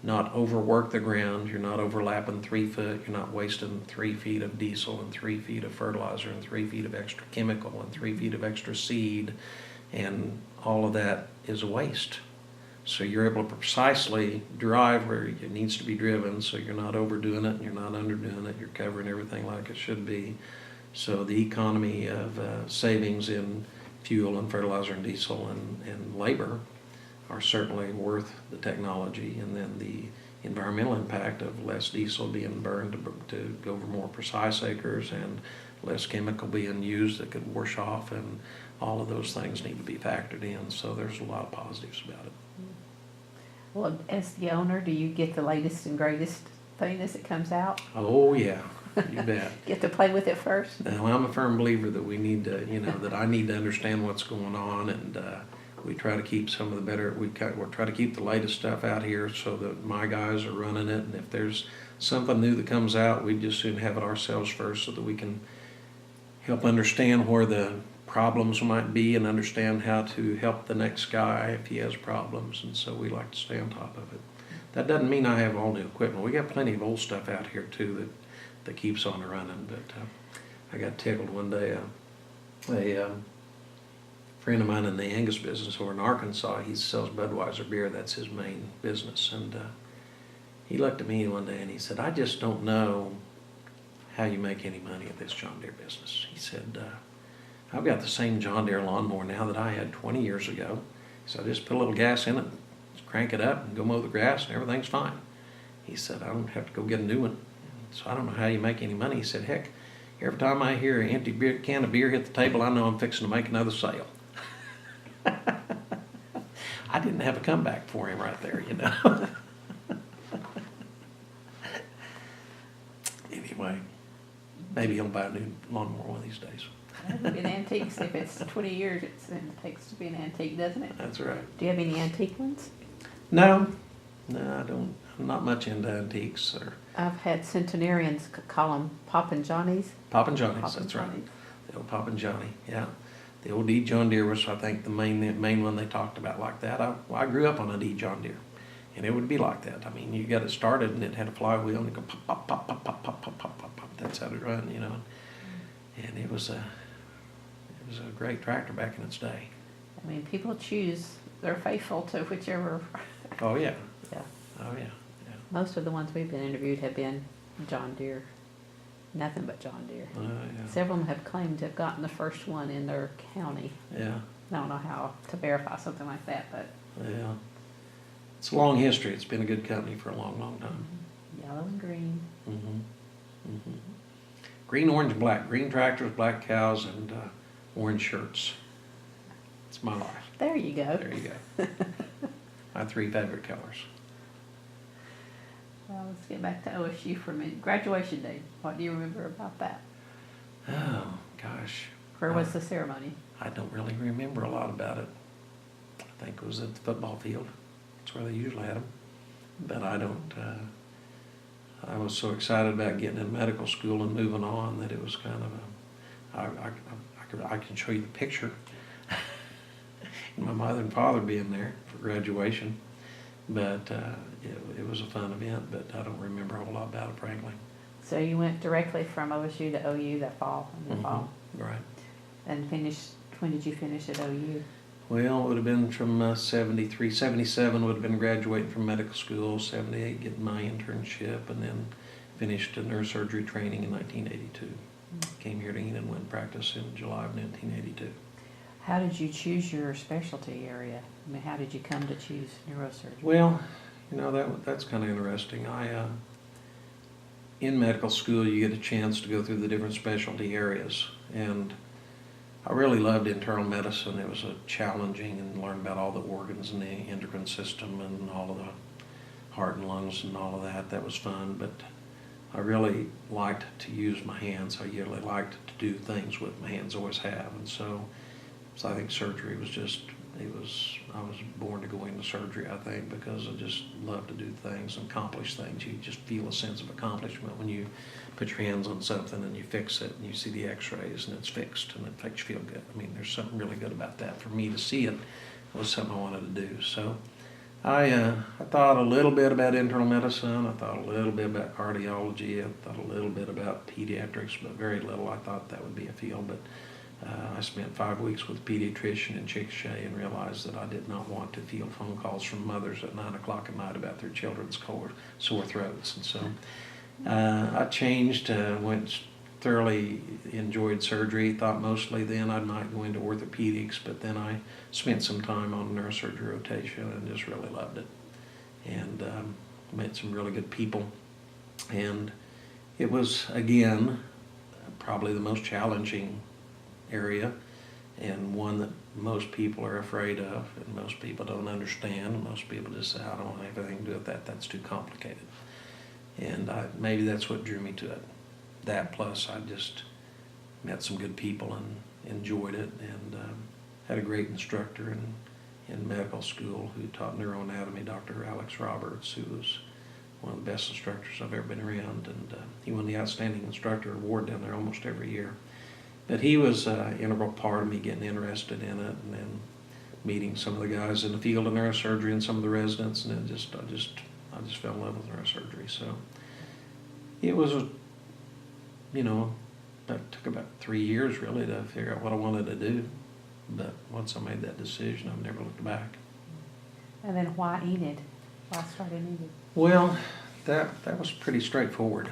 not overwork the ground. You're not overlapping 3 foot. You're not wasting 3 feet of diesel and 3 feet of fertilizer and 3 feet of extra chemical and 3 feet of extra seed, and all of that is a waste. So you're able to precisely drive where it needs to be driven, so you're not overdoing it and you're not underdoing it. You're covering everything like it should be. So the economy of savings in fuel and fertilizer and diesel and labor are certainly worth the technology, and then the environmental impact of less diesel being burned to go over more precise acres and less chemical being used that could wash off, and all of those things need to be factored in. So there's a lot of positives about it. Well, as the owner, do you get the latest and greatest thing as it comes out? Oh yeah, you bet. Get to play with it first? Now, I'm a firm believer that we need to, that I need to understand what's going on, and we try to keep some of the better, we try to keep the latest stuff out here so that my guys are running it, and if there's something new that comes out, we just soon have it ourselves first so that we can help understand where the problems might be and understand how to help the next guy if he has problems, and so we like to stay on top of it. That doesn't mean I have all new equipment. We got plenty of old stuff out here too that keeps on running, but I got tickled one day. A friend of mine in the Angus business over in Arkansas, he sells Budweiser beer. That's his main business, and he looked at me one day and he said, "I just don't know how you make any money at this John Deere business." He said, "I've got the same John Deere lawnmower now that I had 20 years ago. So I just put a little gas in it, crank it up, and go mow the grass, and everything's fine." He said, "I don't have to go get a new one. So I don't know how you make any money." He said, "Heck, every time I hear an empty can of beer hit the table, I know I'm fixing to make another sale." I didn't have a comeback for him right there, Anyway, maybe he'll buy a new lawnmower one of these days. In antiques, if it's 20 years, it takes to be an antique, doesn't it? That's right. Do you have any antique ones? No, I don't. I'm not much into antiques. I've had centenarians call them Poppin' Johnnies. Poppin' Johnnies, Poppin' that's Johnnies. right. The old Poppin' Johnny, yeah. The old D John Deere was, I think, the main one they talked about like that. I grew up on a D John Deere, and it would be like that. I mean, you got it started, and it had a flywheel, and it go pop, pop, pop, pop, pop, pop, pop, pop, pop, pop. That's how it run, And it was a great tractor back in its day. I mean, people choose, they're faithful to whichever. Oh yeah. Yeah. Oh yeah. Most of the ones we've been interviewed have been John Deere. Nothing but John Deere. Yeah. Several of them have claimed to have gotten the first one in their county. Yeah. I don't know how to verify something like that, but. Yeah. It's a long history. It's been a good company for a long, long time. Yellow and green. Mm-hmm. Mm-hmm. Green, orange, and black. Green tractors, black cows, and orange shirts. It's my life. There you go. There you go. My 3 favorite colors. Well, let's get back to OSU for a minute. Graduation day. What do you remember about that? Oh, gosh. Where was the ceremony? I don't really remember a lot about it. I think it was at the football field. That's where they usually had them. But I don't, I was so excited about getting in medical school and moving on that it was kind of I can show you the picture. And my mother and father being there for graduation. But it was a fun event, but I don't remember a whole lot about it, frankly. So you went directly from OSU to OU that fall, in the fall? Right. And finished, when did you finish at OU? Well, it would have been from 73, 77 would have been graduating from medical school, 78 getting my internship, and then finished neurosurgery training in 1982. Came here to Enid and went and practiced in July of 1982. How did you choose your specialty area? I mean, how did you come to choose neurosurgery? Well, that's kind of interesting. In medical school, you get a chance to go through the different specialty areas, and I really loved internal medicine. It was a challenging, and learned about all the organs and the endocrine system and all of the heart and lungs and all of that. That was fun, but I really liked to use my hands. I really liked to do things with my hands, always have. And so I think surgery was just, I was born to go into surgery, I think, because I just love to do things and accomplish things. You just feel a sense of accomplishment when you put your hands on something and you fix it and you see the x-rays and it's fixed and it makes you feel good. I mean, there's something really good about that. For me to see it was something I wanted to do. So I thought a little bit about internal medicine. I thought a little bit about cardiology. I thought a little bit about pediatrics, but very little. I thought that would be a field, but I spent 5 weeks with a pediatrician in Chickasha and realized that I did not want to field phone calls from mothers at 9 o'clock at night about their children's sore throats. And so I changed, thoroughly enjoyed surgery, thought mostly then I might go into orthopedics, but then I spent some time on neurosurgery rotation and just really loved it. And met some really good people. And it was, again, probably the most challenging area, and one that most people are afraid of, and most people don't understand, and most people just say, I don't want anything to do with that, that's too complicated. And maybe that's what drew me to it. That plus I just met some good people and enjoyed it, and had a great instructor in medical school who taught neuroanatomy, Dr. Alex Roberts, who was one of the best instructors I've ever been around, and he won the Outstanding Instructor Award down there almost every year. But he was an integral part of me getting interested in it, and then meeting some of the guys in the field of neurosurgery and some of the residents, and I just fell in love with neurosurgery. So it was, that took about 3 years really to figure out what I wanted to do. But once I made that decision, I've never looked back. And then why Enid? Why start in Enid? Well, that was pretty straightforward.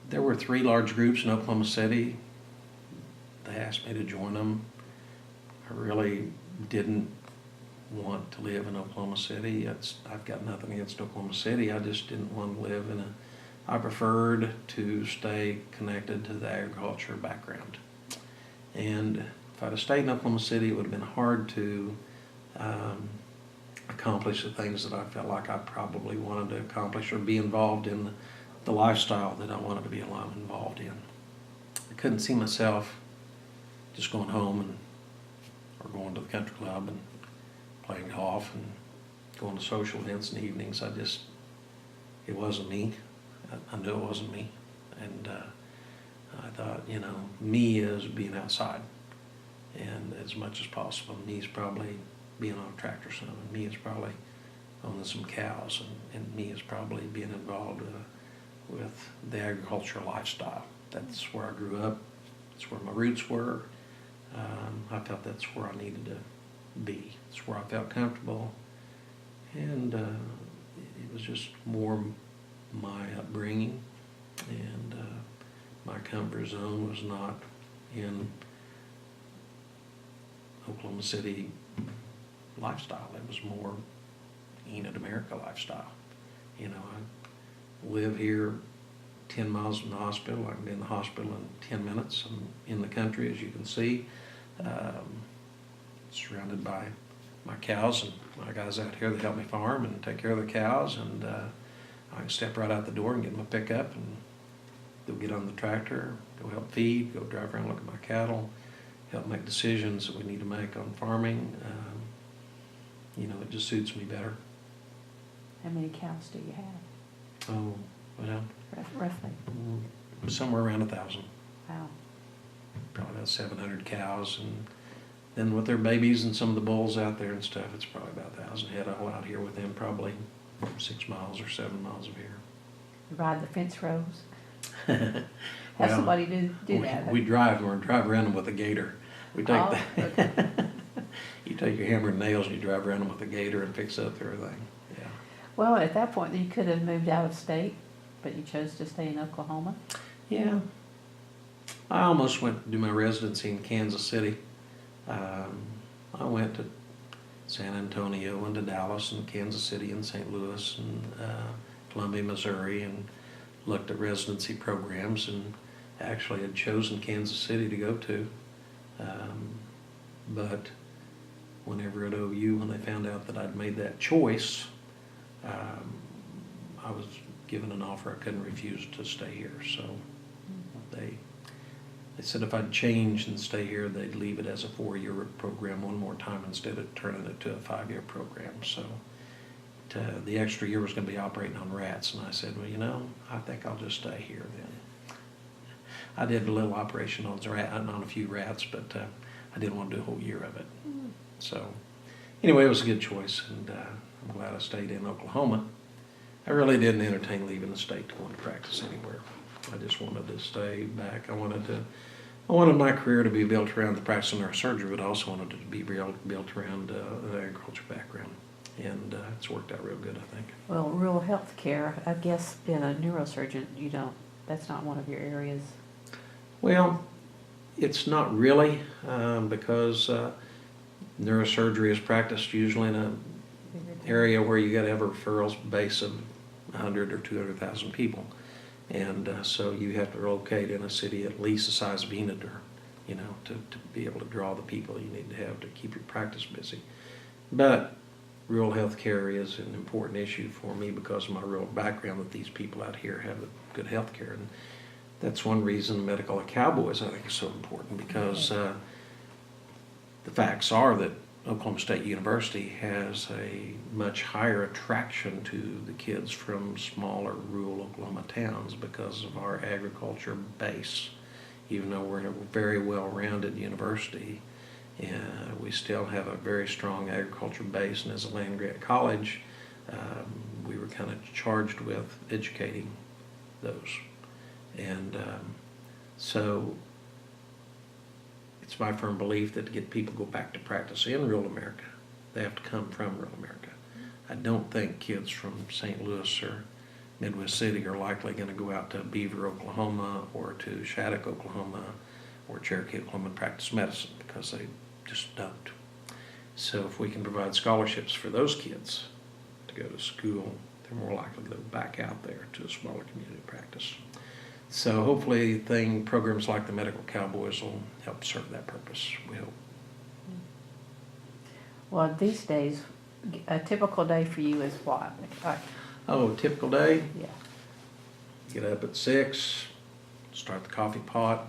There were 3 large groups in Oklahoma City. They asked me to join them. I really didn't want to live in Oklahoma City. I've got nothing against Oklahoma City. I just didn't want to live I preferred to stay connected to the agriculture background. And if I'd have stayed in Oklahoma City, it would have been hard to accomplish the things that I felt like I probably wanted to accomplish or be involved in the lifestyle that I wanted to be involved in. I couldn't see myself just going home or going to the country club and playing golf and going to social events in the evenings. It wasn't me. I knew it wasn't me. And I thought, me is being outside. And as much as possible, me is probably being on a tractor some, and me is probably owning some cows, and me is probably being involved with the agricultural lifestyle. That's where I grew up. That's where my roots were. I felt that's where I needed to be. It's where I felt comfortable. And it was just more my upbringing, and my comfort zone was not in Oklahoma City lifestyle. It was more Enid America lifestyle. I live here 10 miles from the hospital. I can be in the hospital in 10 minutes. I'm in the country, as you can see, surrounded by my cows and my guys out here that help me farm and take care of the cows, and I can step right out the door and get my pickup and go get on the tractor, go help feed, go drive around, look at my cattle, help make decisions that we need to make on farming. It just suits me better. How many cows do you have? Oh, well, Roughly. Somewhere around 1,000. Wow. Probably about 700 cows, and then with their babies and some of the bulls out there and stuff, it's probably about 1,000 head all out here with them, probably 6 miles or 7 miles of here. You ride the fence rows? Well, Have somebody do that. We drive around them with a gator. We take Okay. You take your hammer and nails and you drive around them with a gator and fix up everything. Yeah. Well, at that point, you could have moved out of state, but you chose to stay in Oklahoma. Yeah. I almost went to do my residency in Kansas City. I went to San Antonio and to Dallas and Kansas City and St. Louis and Columbia, Missouri, and looked at residency programs, and actually had chosen Kansas City to go to. But whenever at OU, when they found out that I'd made that choice, I was given an offer I couldn't refuse to stay here. So they said if I'd change and stay here, they'd leave it as a 4-year program one more time instead of turning it to a 5-year program. So the extra year was going to be operating on rats, and I said, well, you know, I think I'll just stay here then. I did a little operation on a few rats, but I didn't want to do a whole year of it. So anyway, it was a good choice, and I'm glad I stayed in Oklahoma. I really didn't entertain leaving the state to go into practice anywhere. I just wanted to stay back. I wanted my career to be built around the practice of neurosurgery, but I also wanted it to be built around an agriculture background. And it's worked out real good, I think. Well, rural health care, I guess being a neurosurgeon, that's not one of your areas. Well, it's not really because neurosurgery is practiced usually in an area where you got to have a referrals base of 100 or 200,000 people. And so you have to locate in a city at least the size of Enid, you know, to be able to draw the people you need to have to keep your practice busy. But rural health care is an important issue for me because of my rural background, that these people out here have good health care. And that's one reason medical at Cowboys I think is so important, because the facts are that Oklahoma State University has a much higher attraction to the kids from smaller rural Oklahoma towns because of our agriculture base. Even though we're in a very well-rounded university, we still have a very strong agriculture base, and as a land-grant college, we were kind of charged with educating those. And so it's my firm belief that to get people to go back to practice in rural America, they have to come from rural America. I don't think kids from St. Louis or Midwest City are likely going to go out to Beaver, Oklahoma, or to Shattuck, Oklahoma, or Cherokee, Oklahoma and practice medicine, because they just don't. So if we can provide scholarships for those kids to go to school, they're more likely to go back out there to a smaller community practice. So hopefully programs like the Medical Cowboys will help serve that purpose, we hope. Well, these days, a typical day for you is what? Oh, typical day? Yeah. Get up at 6, start the coffee pot,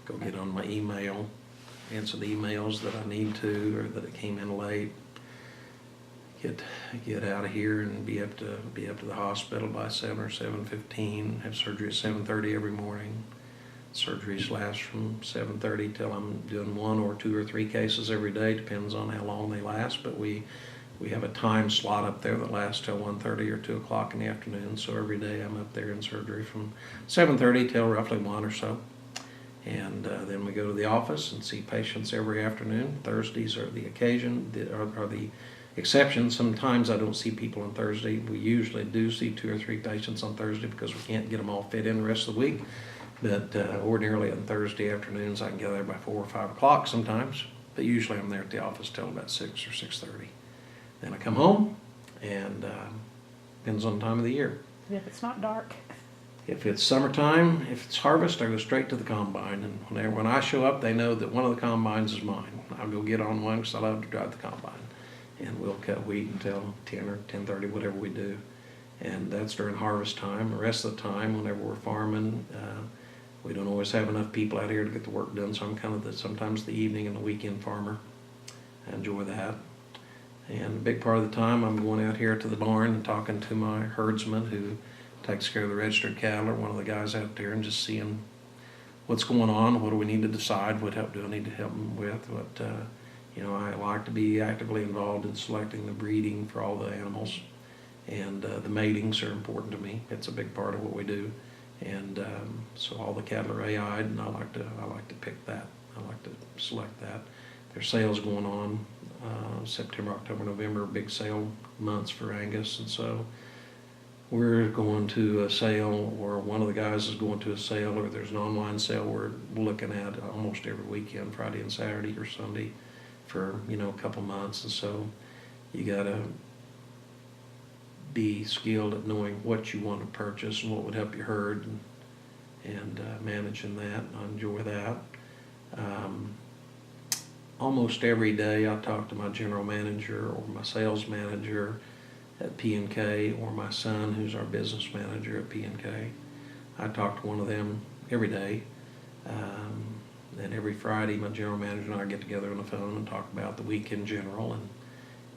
go get on my email, answer the emails that I need to or that it came in late. Get out of here and be up to the hospital by 7 or 7:15. Have surgery at 7:30 every morning. Surgeries last from 7:30 till I'm doing 1 or 2 or 3 cases every day. Depends on how long they last. But we have a time slot up there that lasts till 1:30 or 2 o'clock in the afternoon. So every day I'm up there in surgery from 7:30 till roughly 1 or so. And then we go to the office and see patients every afternoon. Thursdays are the occasion, are the exception. Sometimes I don't see people on Thursday. We usually do see 2 or 3 patients on Thursday because we can't get them all fit in the rest of the week. But ordinarily on Thursday afternoons I can get there by 4 or 5 o'clock sometimes. But usually I'm there at the office till about 6 or 6:30. Then I come home, and depends on the time of the year. If it's not dark. If it's summertime, if it's harvest, I go straight to the combine. And when I show up, they know that one of the combines is mine. I'll go get on one because I love to drive the combine. And we'll cut wheat until 10 or 10:30, whatever we do. And that's during harvest time. The rest of the time, whenever we're farming, we don't always have enough people out here to get the work done, so I'm kind of sometimes the evening and the weekend farmer. I enjoy that. And a big part of the time, I'm going out here to the barn and talking to my herdsman who takes care of the registered cattle, or one of the guys out there, and just seeing what's going on, what do we need to decide, what help do I need to help them with, I like to be actively involved in selecting the breeding for all the animals, and the matings are important to me. It's a big part of what we do, and so all the cattle are AI'd, and I like to pick that. I like to select that. There's sales going on September, October, November, big sale months for Angus, and so we're going to a sale, or one of the guys is going to a sale, or there's an online sale we're looking at almost every weekend, Friday and Saturday or Sunday, for a couple months. And so you got to be skilled at knowing what you want to purchase and what would help your herd, and managing that. I enjoy that. Almost every day I talk to my general manager or my sales manager at P&K, or my son, who's our business manager at P&K. I talk to one of them every day. And every Friday, my general manager and I get together on the phone and talk about the week in general,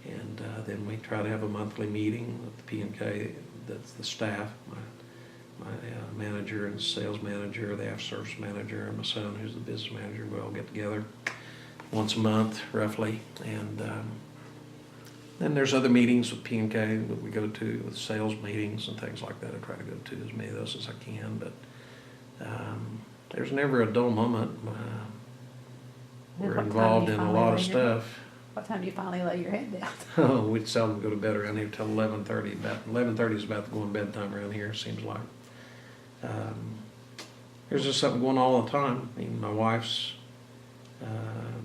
and then we try to have a monthly meeting with the P&K. That's the staff, my manager and sales manager, the after-service manager, and my son, who's the business manager. We all get together once a month, roughly, and then there's other meetings with P&K that we go to, with sales meetings and things like that. I try to go to as many of those as I can, but there's never a dull moment. We're involved in a lot of stuff. What time do you finally lay your head down? Oh, we seldom go to bed around here till 11:30. About 11:30 is about the going bedtime around here, it seems like. There's just something going on all the time. I mean, my wife's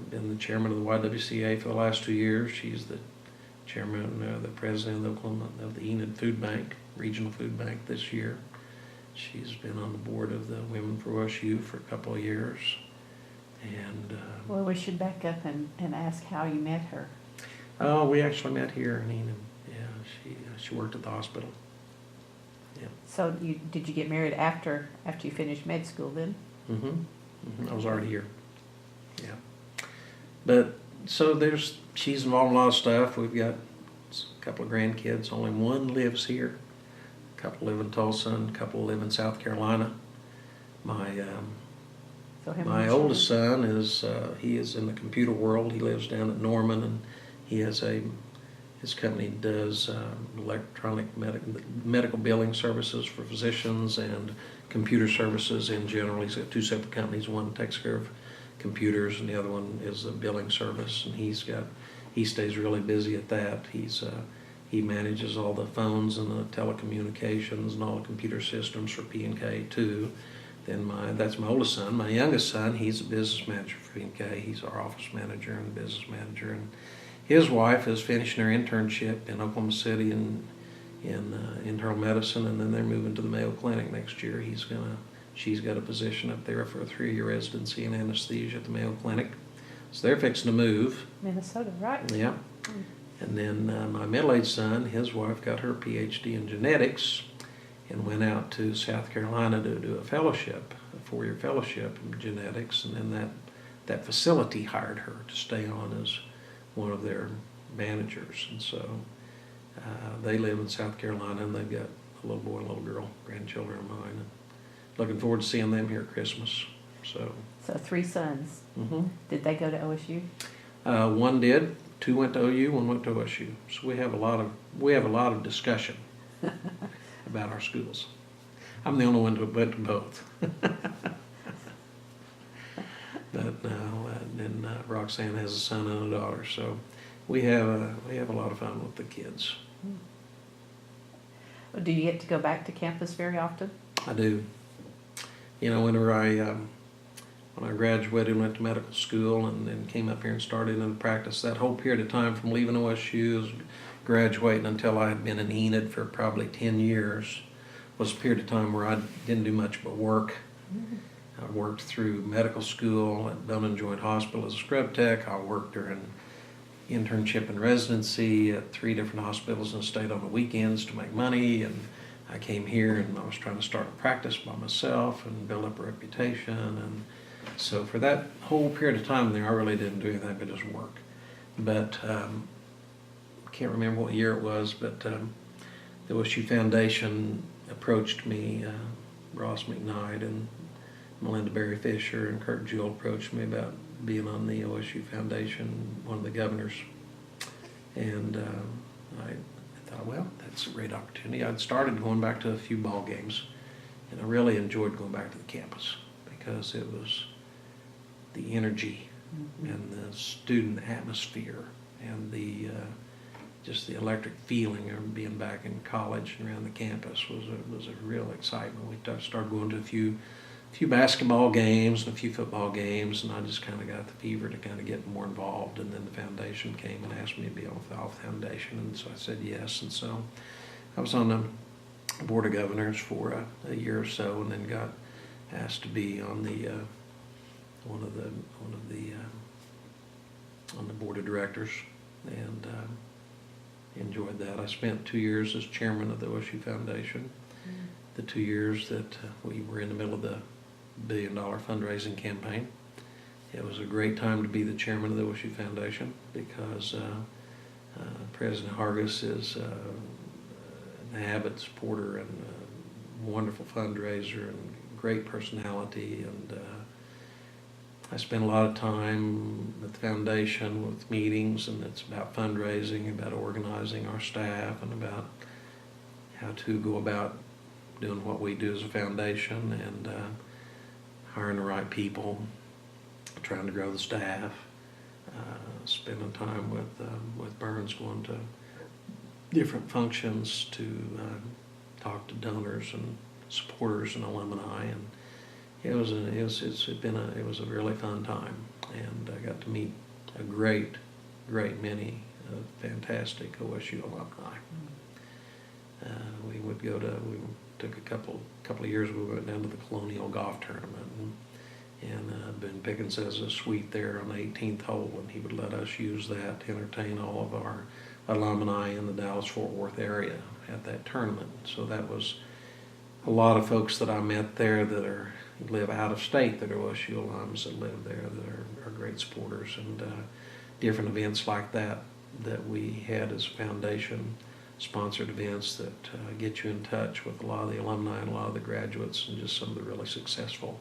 been the chairman of the YWCA for the last 2 years. She's the chairman, the president of the Enid Food Bank, Regional Food Bank this year. She's been on the board of the Women for OSU for a couple of years. And well, we should back up and ask how you met her. Oh, we actually met here in Enid. Yeah, she worked at the hospital. Yeah. So did you get married after you finished med school then? I was already here. Yeah. But so she's involved in a lot of stuff. We've got a couple of grandkids. Only one lives here. A couple live in Tulsa, and a couple live in South Carolina. My oldest son he is in the computer world. He lives down at Norman, and he has his company does electronic medical billing services for physicians and computer services in general. He's got two separate companies. One takes care of computers, and the other one is a billing service. And he stays really busy at that. He manages all the phones and the telecommunications and all the computer systems for P&K too. Then that's my oldest son. My youngest son, he's a business manager for P&K. He's our office manager and business manager. And his wife is finishing her internship in Oklahoma City in internal medicine, and then they're moving to the Mayo Clinic next year. She's got a position up there for a 3-year residency in anesthesia at the Mayo Clinic. So they're fixing to move. Minnesota, right? Yeah. And then my middle-aged son, his wife got her PhD in genetics and went out to South Carolina to do a fellowship, a 4-year fellowship in genetics, and then that facility hired her to stay on as one of their managers. And so they live in South Carolina, and they've got a little boy and a little girl, grandchildren of mine. And looking forward to seeing them here at Christmas. So 3 sons. Did they go to OSU? One did. 2 went to OU, 1 went to OSU. So we have a lot of discussion about our schools. I'm the only one who went to both. But no, and Roxanne has a son and a daughter, so we have a lot of fun with the kids. Do you get to go back to campus very often? I do. You know, whenever when I graduated and went to medical school and then came up here and started in practice, that whole period of time from leaving OSU, graduating until I had been in Enid for probably 10 years, was a period of time where I didn't do much but work. I worked through medical school at Bellman Joint Hospital as a scrub tech. I worked during internship and residency at 3 different hospitals in the state on the weekends to make money. And I came here and I was trying to start a practice by myself and build up a reputation. And so for that whole period of time there, I really didn't do anything but just work. But I can't remember what year it was, but the OSU Foundation approached me, Ross McKnight and Melinda Barry Fisher and Kurt Jewell approached me about being on the OSU Foundation, one of the governors. And I thought, well, that's a great opportunity. I'd started going back to a few ball games, and I really enjoyed going back to the campus because it was the energy and the student atmosphere and just the electric feeling of being back in college and around the campus was a real excitement. We started going to a few basketball games and a few football games, and I just kind of got the fever to kind of get more involved. And then the foundation came and asked me to be on the foundation, and so I said yes. And so I was on the board of governors for a year or so, and then got asked to be on the on the board of directors, and enjoyed that. I spent 2 years as chairman of the OSU Foundation. The 2 years that we were in the middle of the $1 billion fundraising campaign. It was a great time to be the chairman of the OSU Foundation because President Hargis is an avid supporter and a wonderful fundraiser and great personality, and I spend a lot of time at the foundation with meetings, and it's about fundraising, about organizing our staff, and about how to go about doing what we do as a foundation, and hiring the right people, trying to grow the staff, spending time with Burns, going to different functions to talk to donors and supporters and alumni, and it was a really fun time, and I got to meet a great many fantastic OSU alumni. We took a couple of years, we went down to the Colonial Golf Tournament, and Ben Pickens has a suite there on the 18th hole, and he would let us use that to entertain all of our alumni in the Dallas-Fort Worth area at that tournament. So that was a lot of folks that I met there that live out of state, that are OSU alums that live there, that are great supporters, and different events like that we had as a foundation, sponsored events that get you in touch with a lot of the alumni and a lot of the graduates and just some of the really successful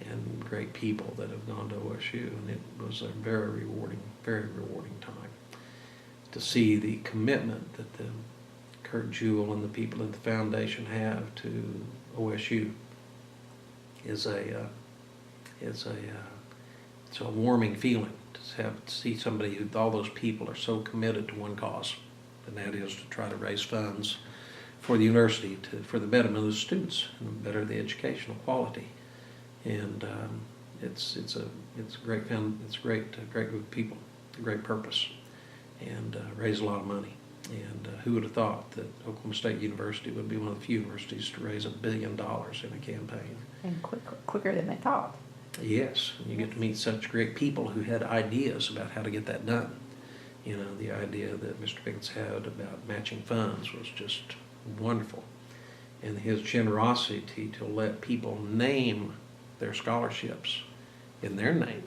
and great people that have gone to OSU, and it was a very rewarding time to see the commitment that the Kurt Jewell and the people at the foundation have to OSU. It's a warming feeling to see somebody who, all those people are so committed to one cause, and that is to try to raise funds for the university for the betterment of the students and better the educational quality. And it's a great group of people, a great purpose, and raise a lot of money. And who would have thought that Oklahoma State University would be one of the few universities to raise $1 billion in a campaign? And quicker than they thought. Yes, and you get to meet such great people who had ideas about how to get that done. You know, the idea that Mr. Pickens had about matching funds was just wonderful. And his generosity to let people name their scholarships in their name,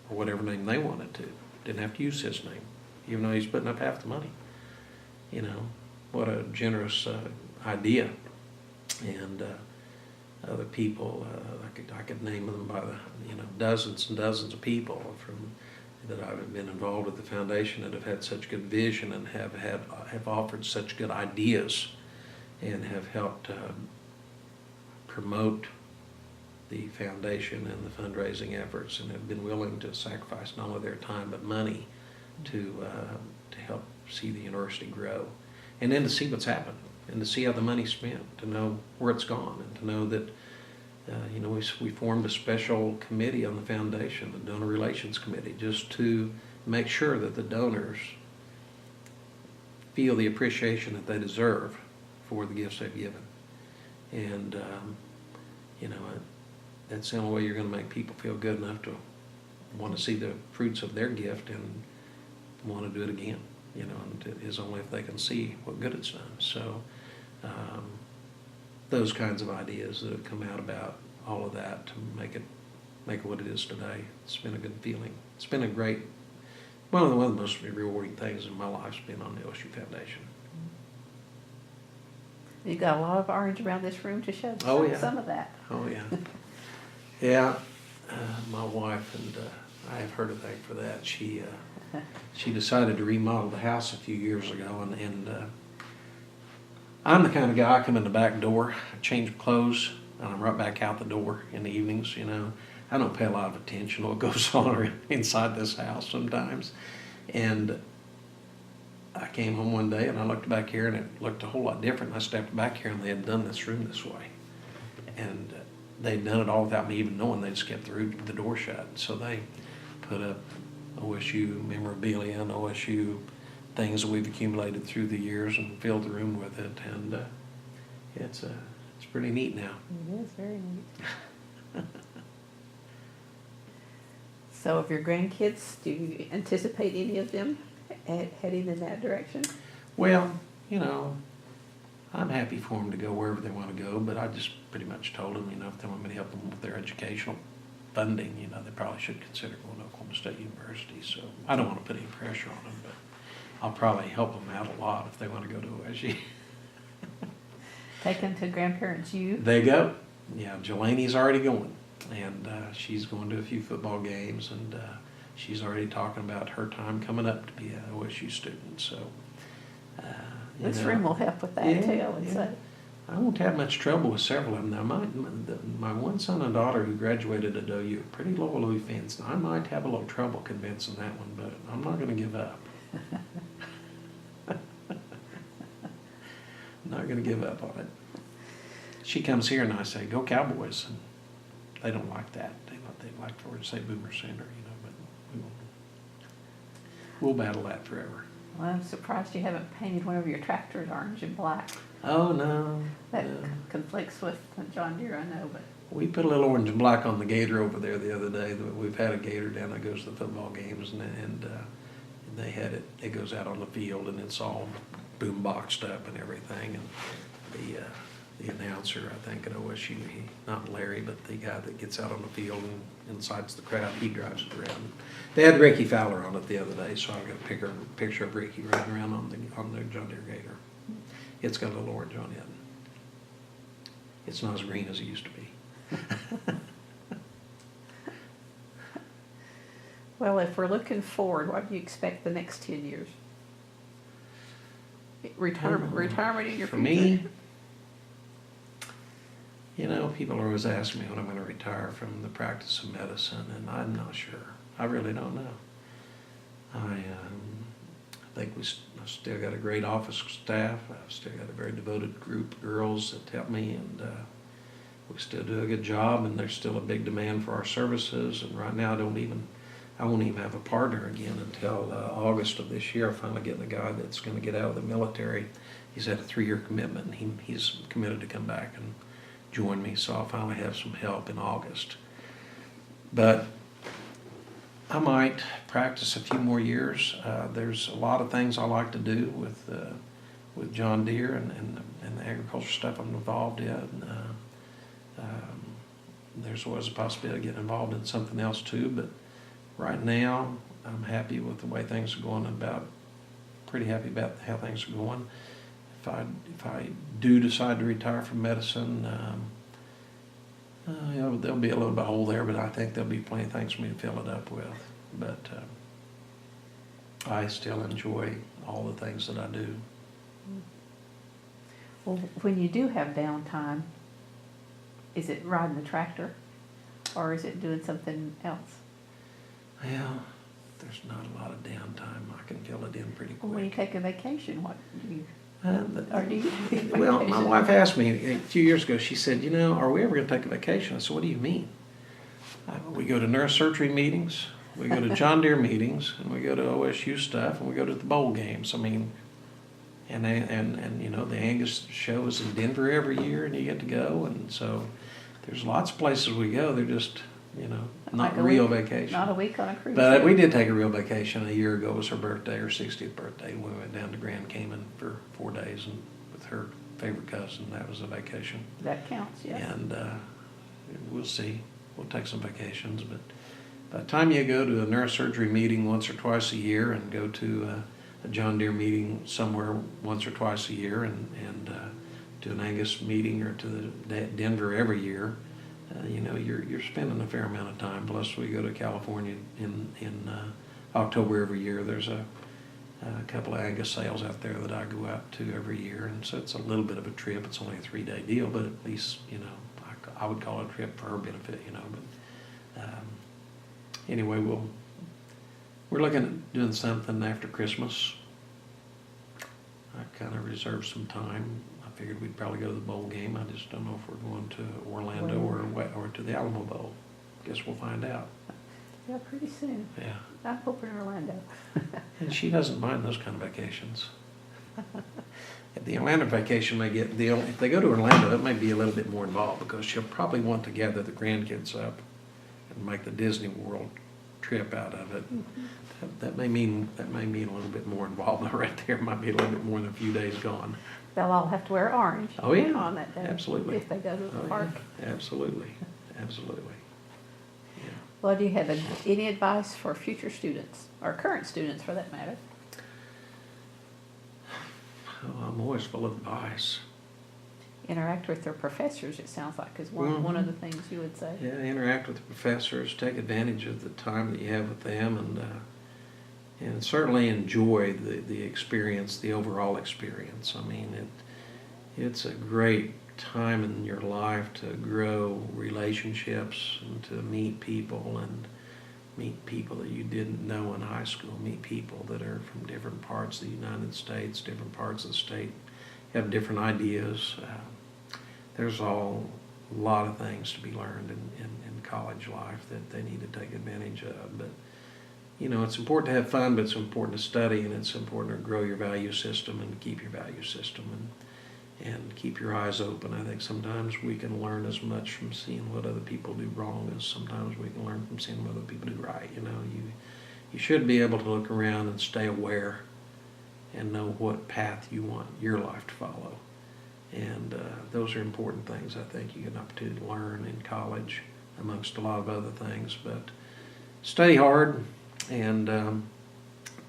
or whatever name they wanted to. Didn't have to use his name, even though he's putting up half the money. You know, what a generous idea. And other people, I could name them by the dozens and dozens of people that I've been involved with the foundation that have had such good vision and have offered such good ideas and have helped promote the foundation and the fundraising efforts, and have been willing to sacrifice not only their time but money to help see the university grow, and then to see what's happened and to see how the money's spent, to know where it's gone, and to know that we formed a special committee on the foundation, the donor relations committee, just to make sure that the donors feel the appreciation that they deserve for the gifts they've given. And that's the only way you're going to make people feel good enough to want to see the fruits of their gift and want to do it again. And it is only if they can see what good it's done. So those kinds of ideas that have come out about all of that to make it what it is today. It's been a good feeling. It's been one of the most rewarding things in my life has been on the OSU Foundation. You've got a lot of orange around this room to show some of that. Oh, yeah. Yeah. My wife, and I have her to thank for that. She decided to remodel the house a few years ago, and I'm the kind of guy, I come in the back door, I change clothes, and I'm right back out the door in the evenings. I don't pay a lot of attention to what goes on inside this house sometimes. And I came home one day and I looked back here and it looked a whole lot different. I stepped back here and they had done this room this way. And they'd done it all without me even knowing. They'd just kept the door shut. So they put up OSU memorabilia and OSU things that we've accumulated through the years and filled the room with it. And it's pretty neat now. It is very neat. So of your grandkids, do you anticipate any of them heading in that direction? Well, you know, I'm happy for them to go wherever they want to go, but I just pretty much told them, you know, if they want me to help them with their educational funding, you know, they probably should consider going to Oklahoma State University. So I don't want to put any pressure on them, but I'll probably help them out a lot if they want to go to OSU. Take them to Grandparents U? They go. Yeah, Jelani's already going, and she's going to a few football games, and she's already talking about her time coming up to be an OSU student. So this room will help with that too, I would say. I won't have much trouble with several of them. Now, my one son and daughter who graduated at OU are pretty loyal OU fans. I might have a little trouble convincing that one, but I'm not going to give up. I'm not going to give up on it. She comes here and I say, "Go Cowboys," and they don't like that. They like for her to say Boomer Sooner, you know, but we'll battle that forever. Well, I'm surprised you haven't painted one of your tractors orange and black. Oh, no. That conflicts with John Deere, I know, but. We put a little orange and black on the gator over there the other day. We've had a gator down that goes to the football games, and they had it. It goes out on the field, and it's all boom boxed up and everything. And the announcer, I think at OSU, not Larry, but the guy that gets out on the field and incites the crowd, he drives it around. They had Ricky Fowler on it the other day, so I got a picture of Ricky riding around on the John Deere gator. It's got a little orange on it. It's not as green as it used to be. Well, if we're looking forward, what do you expect the next 10 years? Retirement in your For future? me, you know, people are always asking me when I'm going to retire from the practice of medicine, and I'm not sure. I really don't know. I think I've still got a great office staff. I've still got a very devoted group of girls that help me, and we still do a good job, and there's still a big demand for our services. And right now I won't even have a partner again until August of this year. I'm finally getting a guy that's going to get out of the military. He's had a 3-year commitment, and he's committed to come back and join me, so I'll finally have some help in August. But I might practice a few more years. There's a lot of things I like to do with John Deere and the agriculture stuff I'm involved in. There's always a possibility of getting involved in something else too, but right now I'm happy with the way things are going, pretty happy about how things are going. If I do decide to retire from medicine, there'll be a little bit of hole there, but I think there'll be plenty of things for me to fill it up with. But I still enjoy all the things that I do. Well, when you do have downtime, is it riding the tractor, or is it doing something else? Well, there's not a lot of downtime. I can fill it in pretty quick. When you take a vacation, what do you? Or do you take Well, my vacation? wife asked me a few years ago, she said, you know, are we ever going to take a vacation? I said, what do you mean? We go to neurosurgery meetings, we go to John Deere meetings, and we go to OSU stuff, and we go to the bowl games. I mean, and you know, the Angus show is in Denver every year, and you get to go, and so there's lots of places we go. They're just, you know, not Like a real week, vacation. Not a week on a cruise But ship. we did take a real vacation a year ago. It was her birthday, her 60th birthday. We went down to Grand Cayman for 4 days and with her favorite cousin. That was a vacation. That counts, yes. And we'll see. We'll take some vacations. But by the time you go to a neurosurgery meeting once or twice a year and go to a John Deere meeting somewhere once or twice a year and to an Angus meeting or to the Denver every year, you know, you're spending a fair amount of time. Plus, we go to California in October every year. There's a couple of Angus sales out there that I go out to every year, and so it's a little bit of a trip. It's only a 3-day deal, but at least, you know, I would call it a trip for her benefit, you know. But anyway, we're looking at doing something after Christmas. I kind of reserved some time. I figured we'd probably go to the bowl game. I just don't know if we're going to Orlando or to the Alamo Bowl. Guess we'll find out. Yeah, pretty soon. Yeah. I'm hoping Orlando. And she doesn't mind those kind of vacations. At the Orlando vacation, if they go to Orlando, it may be a little bit more involved because she'll probably want to gather the grandkids up and make the Disney World trip out of it. That may mean a little bit more involvement right there. It might be a little bit more than a few days gone. They'll all have to wear orange. Oh yeah, on that day. Absolutely. If they go to the Oh, park. yeah. Absolutely. Yeah. Well, do you have any advice for future students, or current students for that matter? Oh, I'm always full of advice. Interact with their professors, it sounds like, is one of the things you would say. Yeah, interact with the professors, take advantage of the time that you have with them, and certainly enjoy the experience, the overall experience. I mean, it's a great time in your life to grow relationships and to meet people that you didn't know in high school, meet people that are from different parts of the United States, different parts of the state, have different ideas. There's a lot of things to be learned in college life that they need to take advantage of. But, it's important to have fun, but it's important to study, and it's important to grow your value system and keep your value system and keep your eyes open. I think sometimes we can learn as much from seeing what other people do wrong as sometimes we can learn from seeing what other people do right. You should be able to look around and stay aware and know what path you want your life to follow. And those are important things I think you get an opportunity to learn in college amongst a lot of other things. But study hard and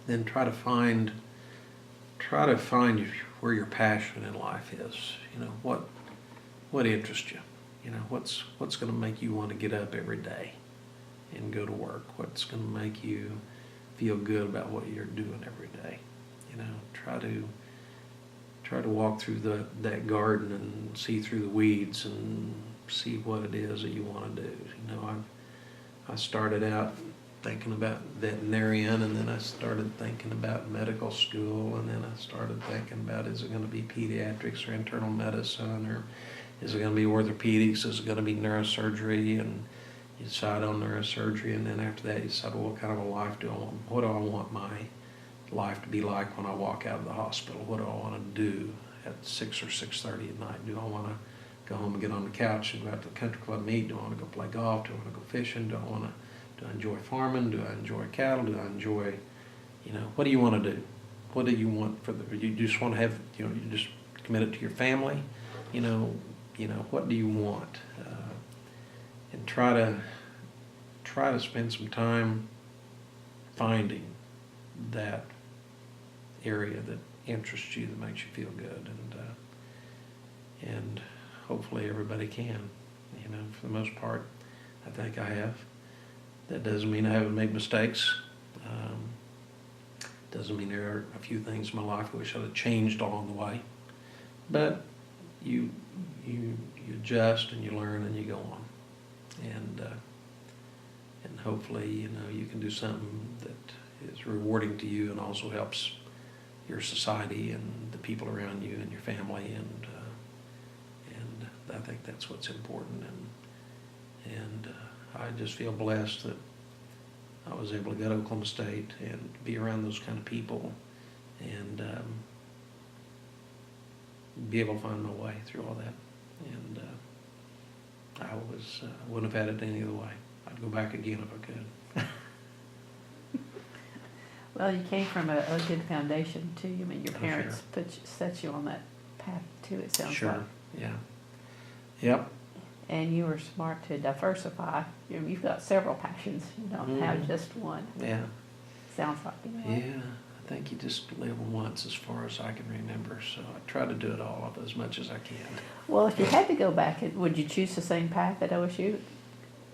then try to find where your passion in life is. What interests you. What's going to make you want to get up every day and go to work. What's going to make you feel good about what you're doing every day. Try to walk through that garden and see through the weeds and see what it is that you want to do. I started out thinking about veterinarian, and then I started thinking about medical school, and then I started thinking about, is it going to be pediatrics or internal medicine, or is it going to be orthopedics, is it going to be neurosurgery? And you decide on neurosurgery, and then after that you decide, well, what kind of a life do I want? What do I want my life to be like when I walk out of the hospital? What do I want to do at 6 or 6:30 at night? Do I want to go home and get on the couch and go out to the country club and eat? Do I want to go play golf? Do I want to go fishing? Do I enjoy farming? Do I enjoy cattle? Do I enjoy, what do you want to do? What do you want you just want to have, you just committed to your family? What do you want? And try to spend some time finding that area that interests you, that makes you feel good, and hopefully everybody can. For the most part, I think I have. That doesn't mean I haven't made mistakes. Doesn't mean there are a few things in my life I wish I'd have changed along the way. But you adjust and you learn and you go on, and hopefully you can do something that is rewarding to you and also helps your society and the people around you and your family, and I think that's what's important. And I just feel blessed that I was able to go to Oklahoma State and be around those kind of people and be able to find my way through all that. And I wouldn't have had it any other way. I'd go back again if I could. Well, you came from a good foundation too. I mean, your parents Sure. set you on that path too, it sounds Sure. like. Yeah. Yep. And you were smart to diversify. You've got several passions. You don't have just one. Yeah. Sounds like Yeah. I think you just live once as far as I can remember, so I try to do it all of as much as I can. Well, if you had to go back, would you choose the same path at OSU?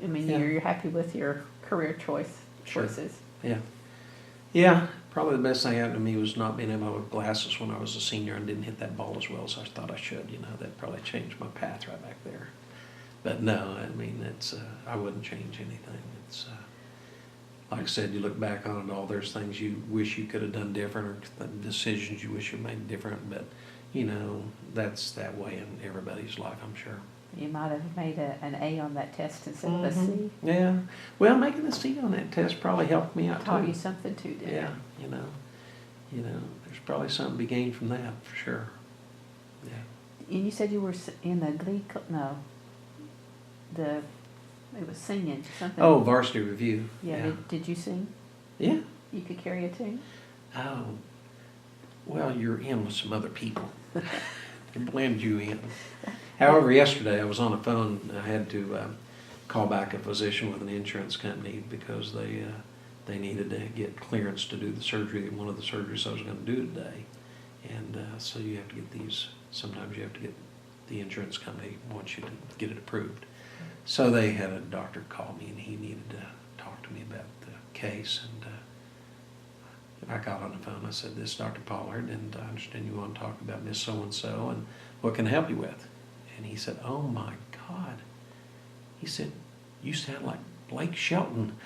I mean, Yeah. you're happy with your career Sure. choices. Yeah. Yeah. Probably the best thing happened to me was not being able to wear glasses when I was a senior and didn't hit that ball as well as I thought I should. That probably changed my path right back there. But no, I mean, I wouldn't change anything. It's like I said, you look back on it all, there's things you wish you could have done different, or decisions you wish you made different, but that's that way in everybody's life, I'm sure. You might have made an A on that test instead of a C. Yeah. Well, making a C on that test probably helped me out Taught too. you something too, didn't it? Yeah, you know, there's probably something to be gained from that for sure. Yeah. And you said you were in the glee club, no, it was singing, something. Oh, Varsity Review. Yeah, did you sing? Yeah. You could carry a tune? Oh, well, you're in with some other people. They blend you in. However, yesterday I was on the phone. I had to call back a physician with an insurance company because they needed to get clearance to do the surgery, one of the surgeries I was going to do today. And so you have to get these, sometimes you have to get the insurance company wants you to get it approved. So they had a doctor call me and he needed to talk to me about the case. And I got on the phone. I said, "This is Dr. Pollard, and I understand you want to talk about Miss So-and-so and what can I help you with?" And he said, "Oh my God." He said, "You sound like Blake Shelton."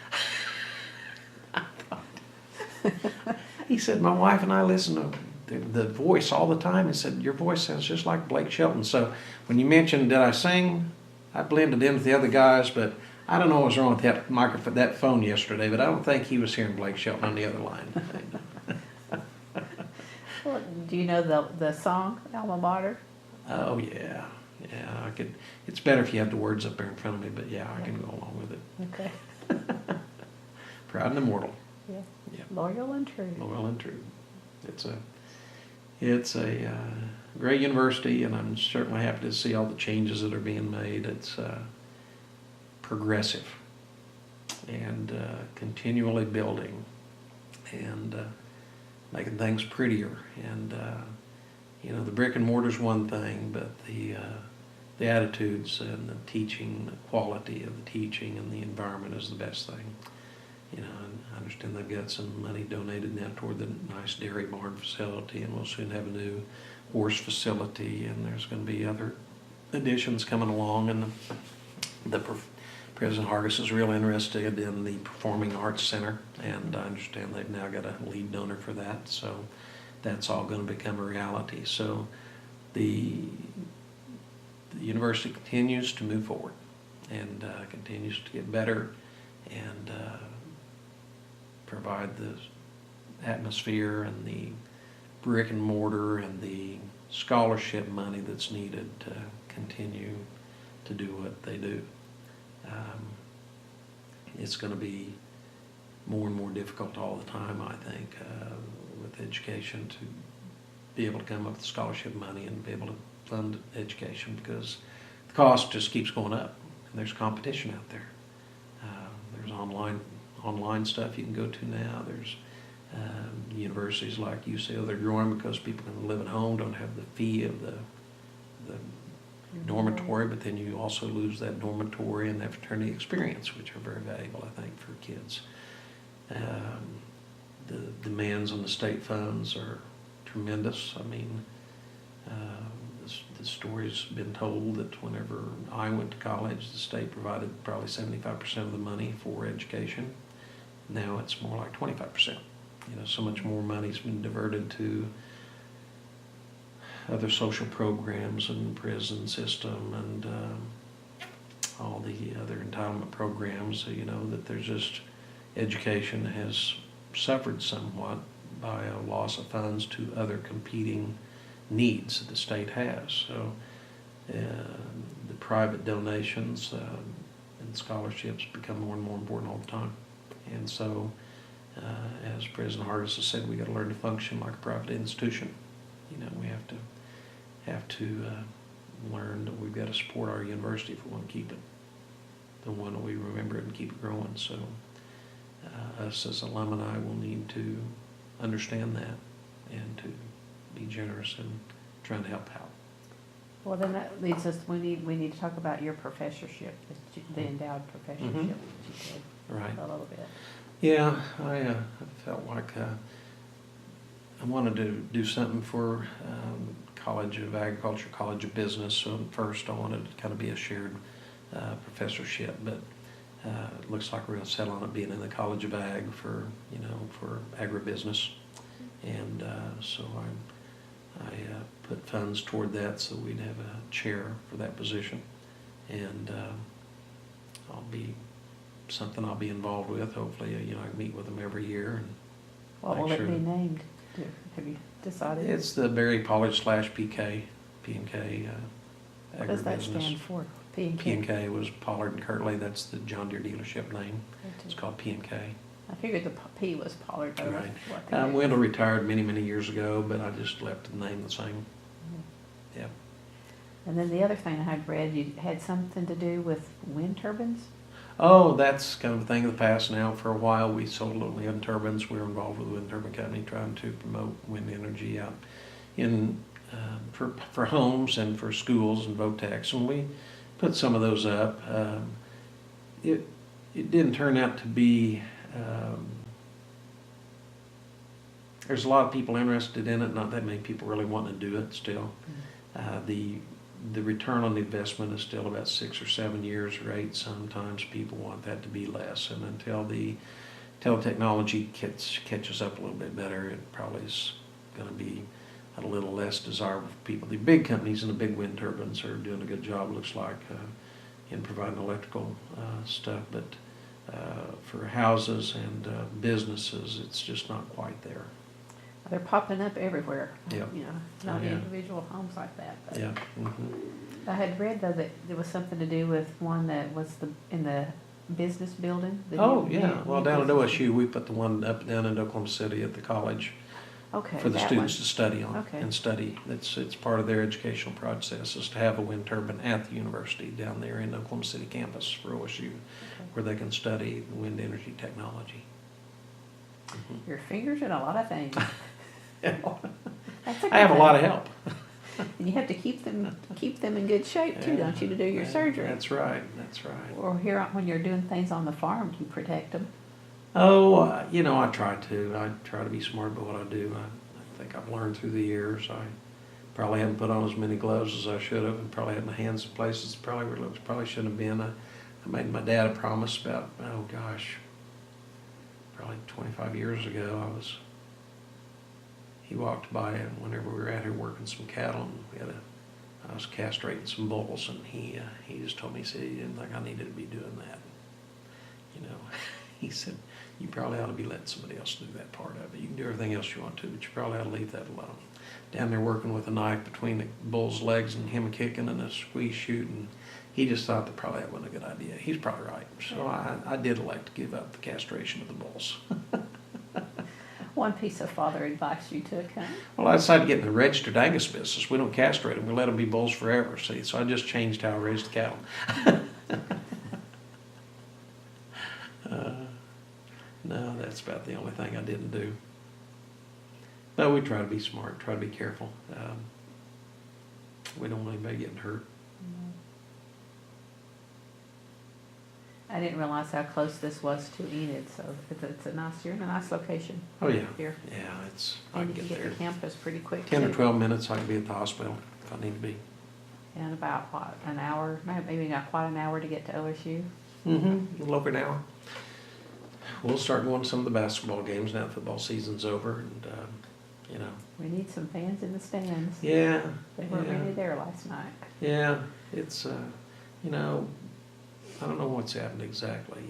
I thought. He said, "My wife and I listen to the voice all the time." He said, "Your voice sounds just like Blake Shelton." So when you mentioned, did I sing? I blended in with the other guys, but I don't know what was wrong with that microphone, that phone yesterday, but I don't think he was hearing Blake Shelton on the other line. Well, do you know the song, Alma Mater? Oh, yeah. Yeah, I could. It's better if you have the words up there in front of me, but yeah, I can go along with it. Okay. Proud and immortal. Yeah. Yeah. Loyal and true. Loyal and true. It's a great university, and I'm certainly happy to see all the changes that are being made. It's progressive and continually building and making things prettier. And you know, the brick and mortar's one thing, but the attitudes and the teaching, the quality of the teaching and the environment is the best thing. You know, and I understand they've got some money donated now toward the nice dairy barn facility, and we'll soon have a new horse facility, and there's going to be other additions coming along. And President Hargis is real interested in the Performing Arts Center, and I understand they've now got a lead donor for that, so that's all going to become a reality. So the university continues to move forward and continues to get better and provide the atmosphere and the brick and mortar and the scholarship money that's needed to continue to do what they do. It's going to be more and more difficult all the time, I think, with education to be able to come up with scholarship money and be able to fund education, because the cost just keeps going up and there's competition out there. There's online stuff you can go to now. There's universities like UCO, they're growing because people can live at home, don't have the fee of the dormitory, but then you also lose that dormitory and that fraternity experience, which are very valuable, I think, for kids. The demands on the state funds are tremendous. I mean, the story's been told that whenever I went to college, the state provided probably 75% of the money for education. Now it's more like 25%. You know, so much more money's been diverted to other social programs and prison system and all the other entitlement programs. So, you know, that there's just, education has suffered somewhat by a loss of funds to other competing needs that the state has. So the private donations and scholarships become more and more important all the time. And so, as President Hargis has said, we got to learn to function like a private institution. You know, we have to learn that we've got to support our university if we want to keep it. The one that we remember it and keep it growing. So us as alumni will need to understand that and to be generous in trying to help out. Well, then that leads us, we need to talk about your professorship, the endowed professorship that you said Right. a little bit. Yeah, I felt like I wanted to do something for College of Agriculture, College of Business. So first I wanted to kind of be a shared professorship, but it looks like we're going to settle on it being in the College of Ag for, you know, for agribusiness. And so I put funds toward that so we'd have a chair for that position. And I'll be involved with. Hopefully, you know, I meet with them every year and What will it be named? Have you decided? It's the Barry Pollard / PK, P&K What does that agribusiness. stand for? P&K? P&K was Pollard and Kirtley. That's the John Deere dealership name. It's called P&K. I figured the P was Pollard. But Right. what the heck. Wendell retired many, many years ago, but I just left the name the same. Yeah. And then the other thing I had read, you had something to do with wind turbines? Oh, that's kind of a thing of the past now. For a while, we sold wind turbines. We were involved with the wind turbine company trying to promote wind energy out in for homes and for schools and VOTEX, and we put some of those up. It didn't turn out to be. There's a lot of people interested in it. Not that many people really want to do it still. The return on the investment is still about 6 or 7 years or 8. Sometimes people want that to be less, and until the technology catches up a little bit better, it probably is going to be a little less desirable for people. The big companies and the big wind turbines are doing a good job, looks like, in providing electrical stuff, but for houses and businesses, it's just not quite there. They're popping up everywhere. Yeah. You know, not Oh, yeah. individual homes like that. But Yeah. Mm-hmm. I had read though that there was something to do with one that was in the business building. Oh, yeah. Well, down at OSU, we put the one up down in Oklahoma City at the college Okay. for the that students one. to study on Okay. and study. It's part of their educational process is to have a wind turbine at the university down there in Oklahoma City campus for OSU, where they can study wind energy technology. Mm-hmm. Your fingers in a lot of things. That's a I have a good lot of thing. help. And you have to keep them in good shape too, don't you, to do your surgery? That's right. That's right. Or here when you're doing things on the farm, you protect them. Oh, I try to. I try to be smart about what I do. I think I've learned through the years. I probably haven't put on as many gloves as I should have, and probably had my hands in places probably shouldn't have been. I made my dad a promise about, oh gosh, probably 25 years ago. He walked by, and whenever we were out here working some cattle, and I was castrating some bulls, and he just told me, he said he didn't think I needed to be doing that. You know, he said, you probably ought to be letting somebody else do that part of it. You can do everything else you want to, but you probably ought to leave that alone. Down there working with a knife between the bull's legs and him kicking and a squeeze shoot, and he just thought that probably that wasn't a good idea. He's probably right. So I did elect to give up the castration of the bulls. One piece of father advice you took, huh? Well, I decided to get in the registered Angus business. We don't castrate them. We let them be bulls forever, see. So I just changed how I raised the cattle. No, that's about the only thing I didn't do. No, we try to be smart, try to be careful. We don't want anybody getting hurt. I didn't realize how close this was to Enid, so you're in a nice location. Oh, yeah. Here. Yeah, I And can you get can there. get to campus pretty quick. 10 or too. 12 minutes, I can be at the hospital if I need to be. And about, what, an hour, maybe not quite an hour to get to OSU? Mm-hmm, a little over an hour. We'll start going to some of the basketball games now that football season's over, and, We need some fans in the stands. Yeah. They weren't really there last night. Yeah, it's, I don't know what's happened exactly.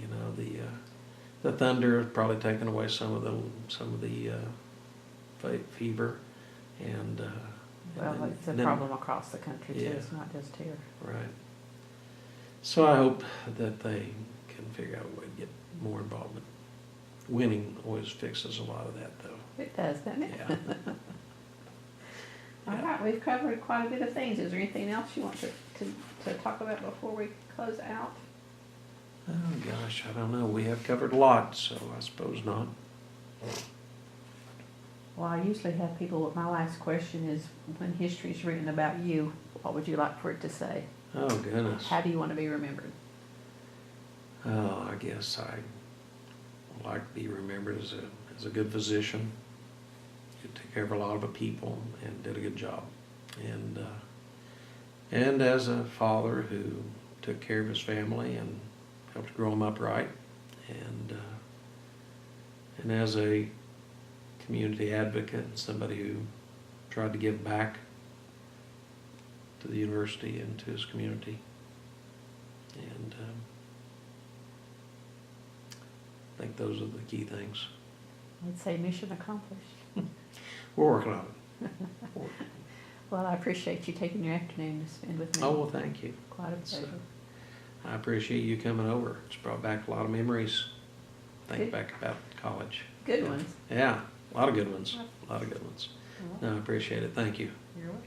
The thunder has probably taken away some of the fever, and Well, it's a then- problem across the country too, Yeah. it's not just here. Right. So I hope that they can figure out a way to get more involvement. Winning always fixes a lot of that, though. It does, doesn't it? Yeah. All right, we've covered quite a bit of things. Is there anything else you want to talk about before we close out? Oh gosh, I don't know. We have covered a lot, so I suppose not. Well, I usually have people, my last question is, when history's written about you, what would you like for it to say? Oh goodness. How do you want to be remembered? Oh, I guess I would like to be remembered as a good physician. You took care of a lot of people and did a good job, and as a father who took care of his family and helped grow them up right, and as a community advocate and somebody who tried to give back to the university and to his community, and I think those are the key things. I'd say mission accomplished. We're working on it. Well, I appreciate you taking your afternoon to spend with me. Oh, well, thank you. Quite a pleasure. I appreciate you coming over. It's brought back a lot of memories. Think Good. back about college. Good ones. Yeah, a lot of good ones. A lot of good ones. Well, No, I appreciate it. Thank you. you're welcome.